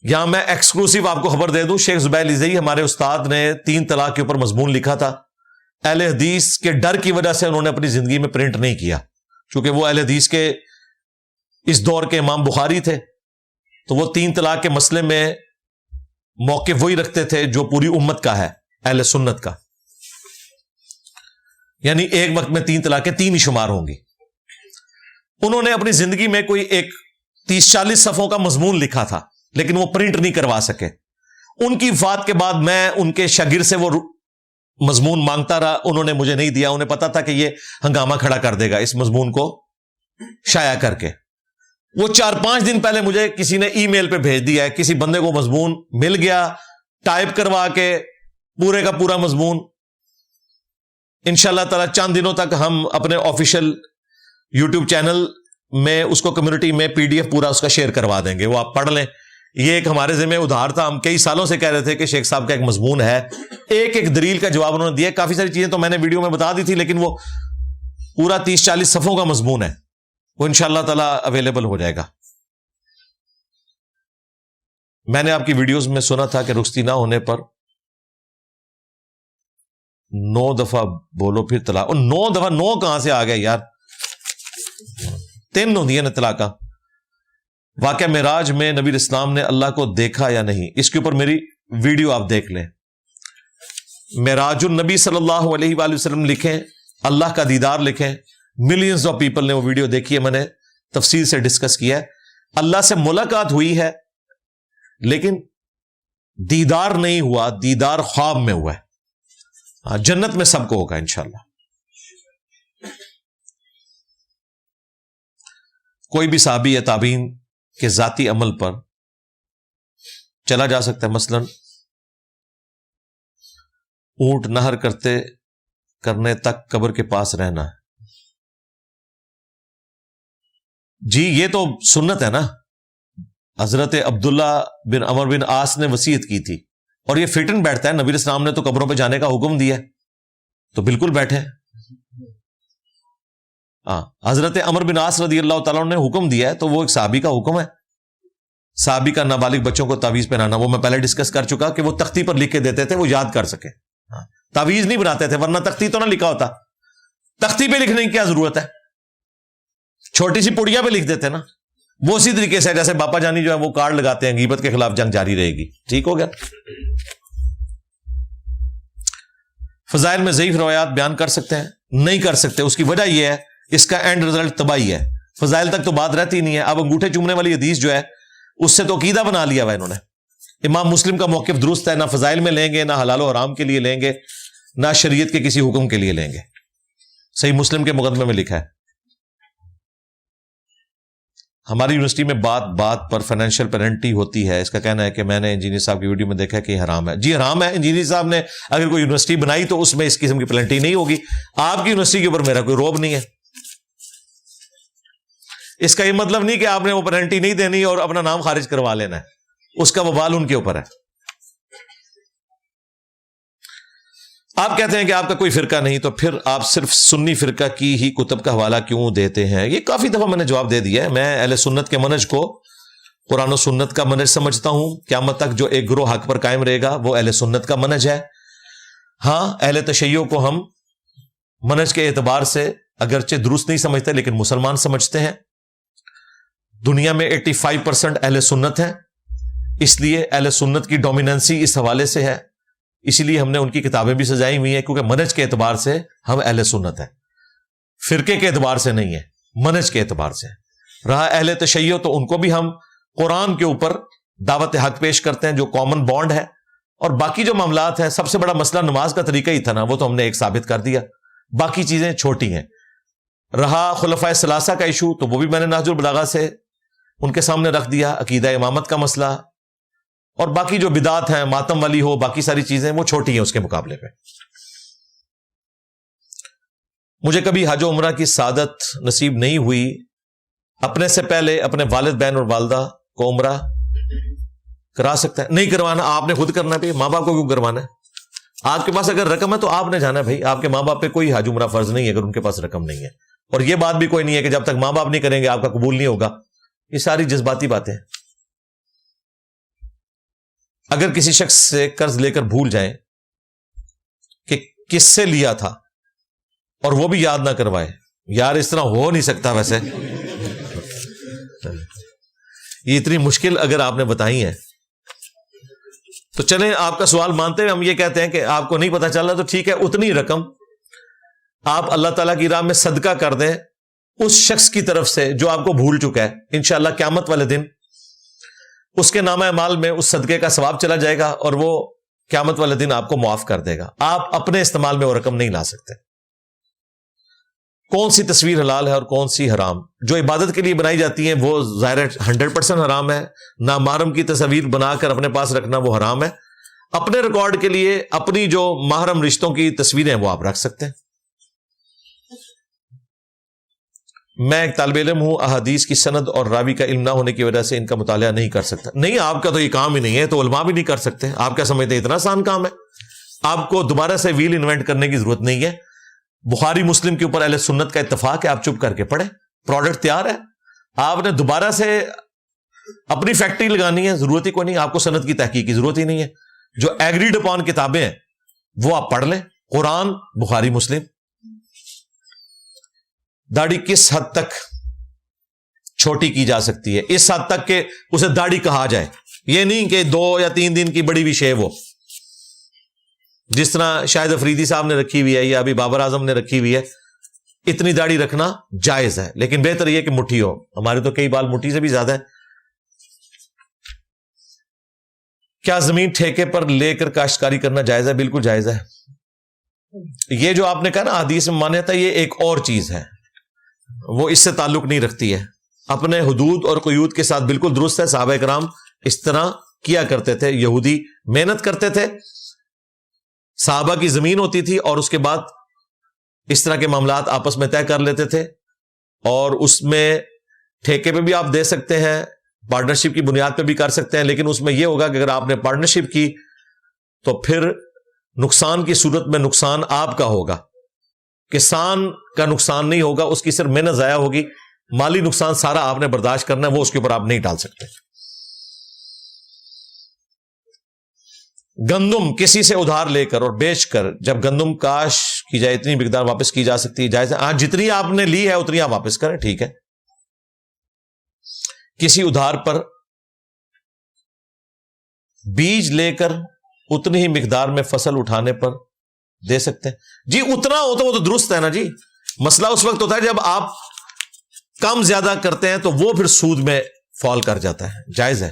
یہاں میں ایکسکلوسیو آپ کو خبر دے دوں، شیخ زبیر لزئی ہمارے استاد نے 3 طلاق کے اوپر مضمون لکھا تھا. اہل حدیث کے ڈر کی وجہ سے انہوں نے اپنی زندگی میں پرنٹ نہیں کیا، چونکہ وہ اہل حدیث کے اس دور کے امام بخاری تھے، تو وہ 3 طلاق کے مسئلے میں موقف وہی رکھتے تھے جو پوری امت کا ہے، اہل سنت کا. یعنی ایک وقت میں 3 طلاقیں 3 ہی شمار ہوں گی. انہوں نے اپنی زندگی میں کوئی ایک 30-40 صفحوں کا مضمون لکھا تھا، لیکن وہ پرنٹ نہیں کروا سکے. ان کی وفات کے بعد میں ان کے شاگرد سے وہ مضمون مانگتا رہا، انہوں نے مجھے نہیں دیا. انہیں پتا تھا کہ یہ ہنگامہ کھڑا کر دے گا اس مضمون کو شائع کر کے. وہ 4-5 دن پہلے مجھے کسی نے ای میل پہ بھیج دیا ہے، کسی بندے کو مضمون مل گیا، ٹائپ کروا کے پورے کا پورا مضمون. انشاءاللہ تعالی چند دنوں تک ہم اپنے آفیشیل یوٹیوب چینل میں اس کو کمیونٹی میں PDF پورا اس کا شیئر کروا دیں گے، وہ آپ پڑھ لیں. یہ ایک ہمارے ذمہ ادھار تھا، ہم کئی سالوں سے کہہ رہے تھے کہ شیخ صاحب کا ایک مضمون ہے، ایک دلیل کا جواب انہوں نے دیا. کافی ساری چیزیں تو میں نے ویڈیو میں بتا دی تھی، لیکن وہ پورا 30-40 صفحوں کا مضمون ہے، وہ انشاءاللہ تعالی اویلیبل ہو جائے گا. میں نے آپ کی ویڈیوز میں سنا تھا کہ رخصتی نہ ہونے پر 9 دفعہ بولو پھر طلاق. اور 9 دفعہ 9 کہاں سے آ گئے یار؟ 3 ہوتی ہے نا طلاقاں. واقعہ معراج میں نبی اسلام نے اللہ کو دیکھا یا نہیں، اس کے اوپر میری ویڈیو آپ دیکھ لیں. معراج النبی صلی اللہ علیہ وآلہ وسلم لکھیں، اللہ کا دیدار لکھیں. ملینز آف پیپل نے وہ ویڈیو دیکھی ہے، میں نے تفصیل سے ڈسکس کیا ہے. اللہ سے ملاقات ہوئی ہے لیکن دیدار نہیں ہوا، دیدار خواب میں ہوا ہے. جنت میں سب کو ہوگا انشاءاللہ. کوئی بھی صحابی یا تابعین کے ذاتی عمل پر چلا جا سکتا ہے. مثلا اونٹ نہر کرنے تک قبر کے پاس رہنا ہے. جی یہ تو سنت ہے نا، حضرت عبداللہ بن عمر بن عاص نے وصیت کی تھی اور یہ فٹن بیٹھتا ہے. نبی اسلام نے تو قبروں پہ جانے کا حکم دیا تو بالکل بیٹھے. حضرت عمر بن عاص رضی اللہ تعالیٰ نے حکم دیا ہے تو وہ ایک صحابی کا حکم ہے. صحابی کا نابالغ بچوں کو تعویذ پہنانا، وہ میں پہلے ڈسکس کر چکا کہ وہ تختی پر لکھ کے دیتے تھے، وہ یاد کر سکے. تعویذ نہیں بناتے تھے، ورنہ تختی تو نہ لکھا ہوتا. تختی پہ لکھنے کی کیا ضرورت ہے؟ چھوٹی سی پڑیا پہ لکھ دیتے نا. وہ اسی طریقے سے جیسے باپا جانی جو ہے وہ کارڈ لگاتے ہیں، غیبت کے خلاف جنگ جاری رہے گی. ٹھیک ہو گیا. فضائل میں ضعیف روایات بیان کر سکتے ہیں؟ نہیں کر سکتے. اس کی وجہ یہ ہے اس کا اینڈ رزلٹ تباہی ہے. فضائل تک تو بات رہتی نہیں ہے. اب انگوٹھے چومنے والی حدیث جو ہے اس سے تو عقیدہ بنا لیا ہوا انہوں نے. امام مسلم کا موقف درست ہے، نہ فضائل میں لیں گے، نہ حلال و حرام کے لیے لیں گے، نہ شریعت کے کسی حکم کے لیے لیں گے. صحیح مسلم کے مقدمے میں لکھا ہے. ہماری یونیورسٹی میں بات بات پر فائنینشیل پینلٹی ہوتی ہے. اس کا کہنا ہے کہ میں نے انجینئر صاحب کی ویڈیو میں دیکھا کہ یہ حرام ہے. جی حرام ہے. انجینئر صاحب نے اگر کوئی یونیورسٹی بنائی تو اس میں اس قسم کی پینلٹی نہیں ہوگی. آپ کی یونیورسٹی کے اوپر میرا کوئی روب نہیں ہے. اس کا یہ مطلب نہیں کہ آپ نے وہ پینلٹی نہیں دینی اور اپنا نام خارج کروا لینا ہے. اس کا وبال ان کے اوپر ہے. آپ کہتے ہیں کہ آپ کا کوئی فرقہ نہیں، تو پھر آپ صرف سنی فرقہ کی ہی کتب کا حوالہ کیوں دیتے ہیں؟ یہ کافی دفعہ میں نے جواب دے دیا ہے. میں اہل سنت کے منہج کو قرآن و سنت کا منہج سمجھتا ہوں. قیامت تک جو ایک گروہ حق پر قائم رہے گا وہ اہل سنت کا منہج ہے. ہاں اہل تشیع کو ہم منہج کے اعتبار سے اگرچہ درست نہیں سمجھتے لیکن مسلمان سمجھتے ہیں. دنیا میں 85% اہل سنت ہیں، اس لیے اہل سنت کی ڈومیننسی اس حوالے سے ہے، اسی لیے ہم نے ان کی کتابیں بھی سجائی ہوئی ہیں، کیونکہ منہج کے اعتبار سے ہم اہل سنت ہیں، فرقے کے اعتبار سے نہیں ہے، منہج کے اعتبار سے۔ رہا اہل تشیع، تو ان کو بھی ہم قرآن کے اوپر دعوت حق پیش کرتے ہیں جو کامن بانڈ ہے، اور باقی جو معاملات ہیں، سب سے بڑا مسئلہ نماز کا طریقہ ہی تھا نا، وہ تو ہم نے ایک ثابت کر دیا، باقی چیزیں چھوٹی ہیں۔ رہا خلفائے ثلاثہ کا ایشو، تو وہ بھی میں نے نہج البلاغہ سے ان کے سامنے رکھ دیا، عقیدہ امامت کا مسئلہ، اور باقی جو بدعات ہیں، ماتم والی ہو، باقی ساری چیزیں وہ چھوٹی ہیں اس کے مقابلے پہ۔ مجھے کبھی حج و عمرہ کی سعادت نصیب نہیں ہوئی، اپنے سے پہلے اپنے والد بہن اور والدہ کو عمرہ کرا سکتا ہے؟ نہیں کروانا، آپ نے خود کرنا بھی، ماں باپ کو کیوں کروانا ہے؟ آپ کے پاس اگر رقم ہے تو آپ نے جانا ہے بھائی، آپ کے ماں باپ پہ کوئی حج عمرہ فرض نہیں ہے اگر ان کے پاس رقم نہیں ہے، اور یہ بات بھی کوئی نہیں ہے کہ جب تک ماں باپ نہیں کریں گے آپ کا قبول نہیں ہوگا، یہ ساری جذباتی باتیں ہیں۔ اگر کسی شخص سے قرض لے کر بھول جائیں کہ کس سے لیا تھا اور وہ بھی یاد نہ کروائے، یار اس طرح ہو نہیں سکتا ویسے، یہ اتنی مشکل اگر آپ نے بتائی ہیں تو چلیں آپ کا سوال مانتے ہوئے ہم یہ کہتے ہیں کہ آپ کو نہیں پتا چل رہا تو ٹھیک ہے، اتنی رقم آپ اللہ تعالیٰ کی راہ میں صدقہ کر دیں اس شخص کی طرف سے جو آپ کو بھول چکا ہے، انشاءاللہ قیامت والے دن اس کے نامہ اعمال میں اس صدقے کا ثواب چلا جائے گا اور وہ قیامت والے دن آپ کو معاف کر دے گا۔ آپ اپنے استعمال میں وہ رقم نہیں لا سکتے۔ کون سی تصویر حلال ہے اور کون سی حرام؟ جو عبادت کے لیے بنائی جاتی ہیں وہ ظاہر 100% حرام ہے، نامحرم کی تصویر بنا کر اپنے پاس رکھنا وہ حرام ہے۔ اپنے ریکارڈ کے لیے اپنی جو محرم رشتوں کی تصویریں وہ آپ رکھ سکتے ہیں۔ میں ایک طالب علم ہوں، احادیث کی سند اور راوی کا علم نہ ہونے کی وجہ سے ان کا مطالعہ نہیں کر سکتا۔ نہیں، آپ کا تو یہ کام ہی نہیں ہے، تو علماء بھی نہیں کر سکتے۔ آپ کیا سمجھتے ہیں اتنا آسان کام ہے؟ آپ کو دوبارہ سے ویل انوینٹ کرنے کی ضرورت نہیں ہے۔ بخاری مسلم کے اوپر اہل سنت کا اتفاق ہے، آپ چپ کر کے پڑھیں، پروڈکٹ تیار ہے۔ آپ نے دوبارہ سے اپنی فیکٹری لگانی ہے، ضرورت ہی کوئی نہیں، آپ کو سند کی تحقیق کی ضرورت ہی نہیں ہے۔ جو ایگریڈ اپون کتابیں ہیں وہ آپ پڑھ لیں، قرآن، بخاری مسلم۔ داڑھی کس حد تک چھوٹی کی جا سکتی ہے؟ اس حد تک کہ اسے داڑھی کہا جائے، یہ نہیں کہ 2 یا 3 دن کی بڑی ہوئی شے، وہ جس طرح شاہد افریدی صاحب نے رکھی ہوئی ہے یا ابھی بابر اعظم نے رکھی ہوئی ہے، اتنی داڑھی رکھنا جائز ہے، لیکن بہتر یہ کہ مٹھی ہو۔ ہمارے تو کئی بال مٹھی سے بھی زیادہ ہے۔ کیا زمین ٹھیکے پر لے کر کاشتکاری کرنا جائز ہے؟ بالکل جائز ہے۔ یہ جو آپ نے کہا نا حدیث میں مانیتا، یہ ایک اور چیز ہے، وہ اس سے تعلق نہیں رکھتی ہے۔ اپنے حدود اور قیود کے ساتھ بالکل درست ہے، صحابہ کرام اس طرح کیا کرتے تھے۔ یہودی محنت کرتے تھے، صحابہ کی زمین ہوتی تھی اور اس کے بعد اس طرح کے معاملات آپس میں طے کر لیتے تھے، اور اس میں ٹھیکے پہ بھی آپ دے سکتے ہیں، پارٹنرشپ کی بنیاد پہ بھی کر سکتے ہیں، لیکن اس میں یہ ہوگا کہ اگر آپ نے پارٹنرشپ کی تو پھر نقصان کی صورت میں نقصان آپ کا ہوگا، کسان کا نقصان نہیں ہوگا، اس کی صرف محنت ضائع ہوگی، مالی نقصان سارا آپ نے برداشت کرنا ہے، وہ اس کے اوپر آپ نہیں ڈال سکتے۔ گندم کسی سے ادھار لے کر اور بیچ کر جب گندم کاش کی جائے اتنی مقدار واپس کی جا سکتی ہے، جائز ہے؟ ہاں، جتنی آپ نے لی ہے اتنی آپ واپس کریں، ٹھیک ہے۔ کسی ادھار پر بیج لے کر اتنی ہی مقدار میں فصل اٹھانے پر دے سکتے ہیں؟ جی اتنا ہو تو وہ تو درست ہے نا جی۔ مسئلہ اس وقت ہوتا ہے جب آپ کم زیادہ کرتے ہیں تو وہ پھر سود میں فال کر جاتا ہے، جائز ہے۔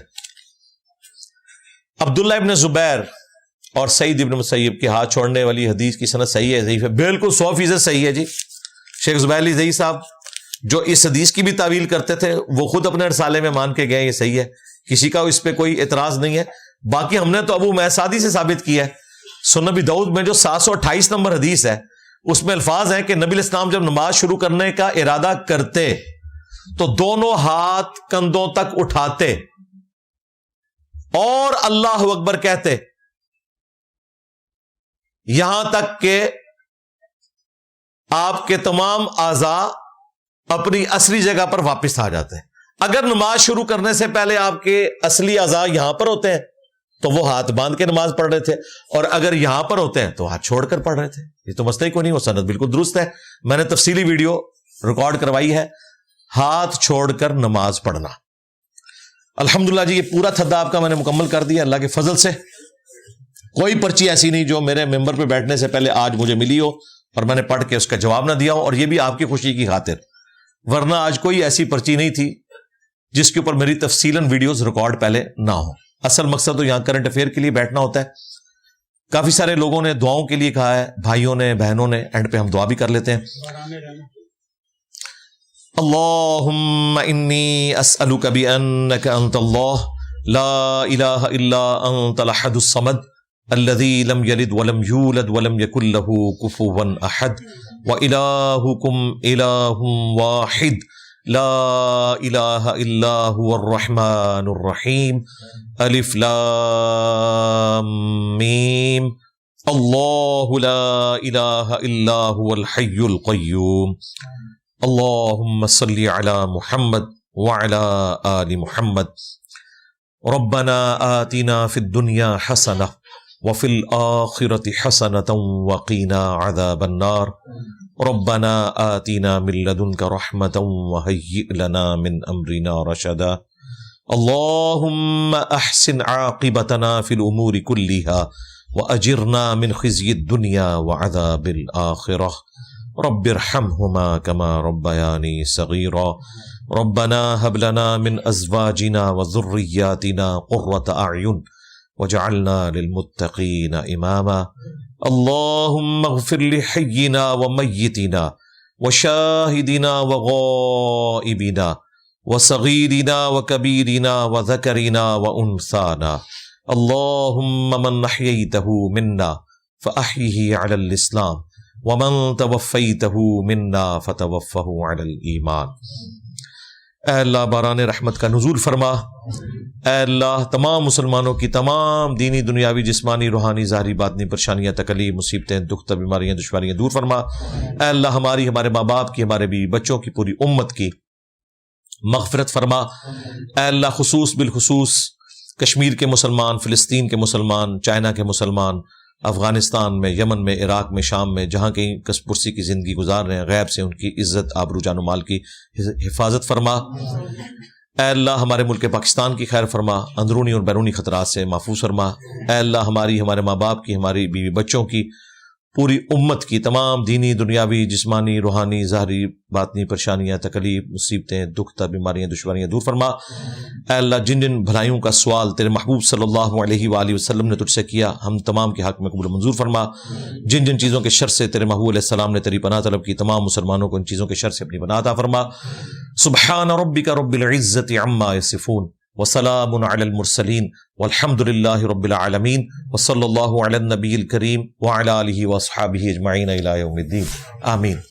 عبداللہ ابن زبیر اور سعید ابن مسیب کے ہاتھ چھوڑنے والی حدیث کی سند صحیح ہے ضعیف ہے؟ بالکل 100% صحیح ہے جی۔ شیخ زبیر علی زئی صاحب جو اس حدیث کی بھی تعویل کرتے تھے وہ خود اپنے رسالے میں مان کے گئے، یہ صحیح ہے، کسی کا اس پہ کوئی اعتراض نہیں ہے۔ باقی ہم نے تو ابو میسادی سے ثابت کیا ہے، سنن ابی داؤد میں جو 728 نمبر حدیث ہے اس میں الفاظ ہیں کہ نبی علیہ السلام جب نماز شروع کرنے کا ارادہ کرتے تو دونوں ہاتھ کندھوں تک اٹھاتے اور اللہ اکبر کہتے، یہاں تک کہ آپ کے تمام اعضاء اپنی اصلی جگہ پر واپس آ جاتے ہیں۔ اگر نماز شروع کرنے سے پہلے آپ کے اصلی اعضاء یہاں پر ہوتے ہیں تو وہ ہاتھ باندھ کے نماز پڑھ رہے تھے، اور اگر یہاں پر ہوتے ہیں تو ہاتھ چھوڑ کر پڑھ رہے تھے۔ یہ تو مسئلہ ہی کوئی نہیں، وہ سند بالکل درست ہے، میں نے تفصیلی ویڈیو ریکارڈ کروائی ہے، ہاتھ چھوڑ کر نماز پڑھنا۔ الحمدللہ جی یہ پورا تھدا آپ کا میں نے مکمل کر دیا اللہ کے فضل سے. کوئی پرچی ایسی نہیں جو میرے ممبر پہ بیٹھنے سے پہلے آج مجھے ملی ہو اور میں نے پڑھ کے اس کا جواب نہ دیا ہو, اور یہ بھی آپ کی خوشی کی خاطر, ورنہ آج کوئی ایسی پرچی نہیں تھی جس کے اوپر میری تفصیلاً ویڈیوز ریکارڈ پہلے نہ ہو. اصل مقصد تو یہاں کرنٹ افیئر کے لیے بیٹھنا ہوتا ہے. کافی سارے لوگوں نے دعاؤں کے لیے کہا ہے, بھائیوں نے, بہنوں نے, اینڈ پہ ہم دعا بھی کر لیتے ہیں. اللہم انی اسألک بانک انت اللہ لا الہ الا انت الاحد الصمد الذی لم یلد ولم یولد ولم یکن لہ کفوا احد وإلہکم الہ واحد لا الہ الا هو الرحمن الرحیم الف لام میم اللہ لا الہ الا هو الحی القیوم اللہم صلی علی محمد وعلی آل محمد ربنا آتنا فی الدنیا حسنہ وفی الآخرۃ حسنۃ وقینا عذاب النار ربنا آتنا من لدنک رحمۃ وہیئ لنا من امرنا رشدا اللہم احسن عاقبتنا فی الامور کلها واجرنا من خزی الدنیا وعذاب الآخرہ رب ارحمهما كما ربياني صغيرا ربنا هب لنا من ازواجنا وذرياتنا قرة اعين وجعلنا للمتقين اماما اللهم اغفر لحينا وميتنا وشاهدنا وغائبنا وصغيرنا وكبيرنا وذكرنا وانثانا اللهم من احييته منا فاحيه على الاسلام ومن توفیتہ منا فتوفہ علی الایمان. اے اللہ باران رحمت کا نزول فرما. اے اللہ تمام مسلمانوں کی تمام دینی دنیاوی جسمانی روحانی ظاہری باطنی پریشانیاں تکلیف مصیبتیں دکھ بیماریاں دشواریاں دور فرما. اے اللہ ہماری ہمارے ماں باپ کی ہمارے بیوی بچوں کی پوری امت کی مغفرت فرما. اے اللہ خصوص بالخصوص کشمیر کے مسلمان, فلسطین کے مسلمان, چائنا کے مسلمان, افغانستان میں, یمن میں, عراق میں, شام میں, جہاں کہیں کس پرسی کی زندگی گزار رہے ہیں, غیب سے ان کی عزت آبرو جان و مال کی حفاظت فرما. اے اللہ ہمارے ملک پاکستان کی خیر فرما, اندرونی اور بیرونی خطرات سے محفوظ فرما. اے اللہ ہماری ہمارے ماں باپ کی ہماری بیوی بچوں کی پوری امت کی تمام دینی دنیاوی جسمانی روحانی ظاہری باطنی پریشانیاں تکلیف مصیبتیں دکھ بیماریاں دشواریاں دور فرما. اے اللہ جن جن بھلائیوں کا سوال تیرے محبوب صلی اللہ علیہ وآلہ وسلم نے تجھ سے کیا ہم تمام کے حق میں قبول منظور فرما. جن جن چیزوں کے شر سے تیرے محبوب علیہ السلام نے تیری پناہ طلب کی تمام مسلمانوں کو ان چیزوں کے شر سے اپنی پناہ عطا فرما. سبحان ربک رب العزت عما یصفون وسلام علی المرسلین والحمد للہ رب العالمین وصلی اللہ علی النبی الکریم وعلی آلہ واصحابہ اجمعین الی یوم الدین آمین.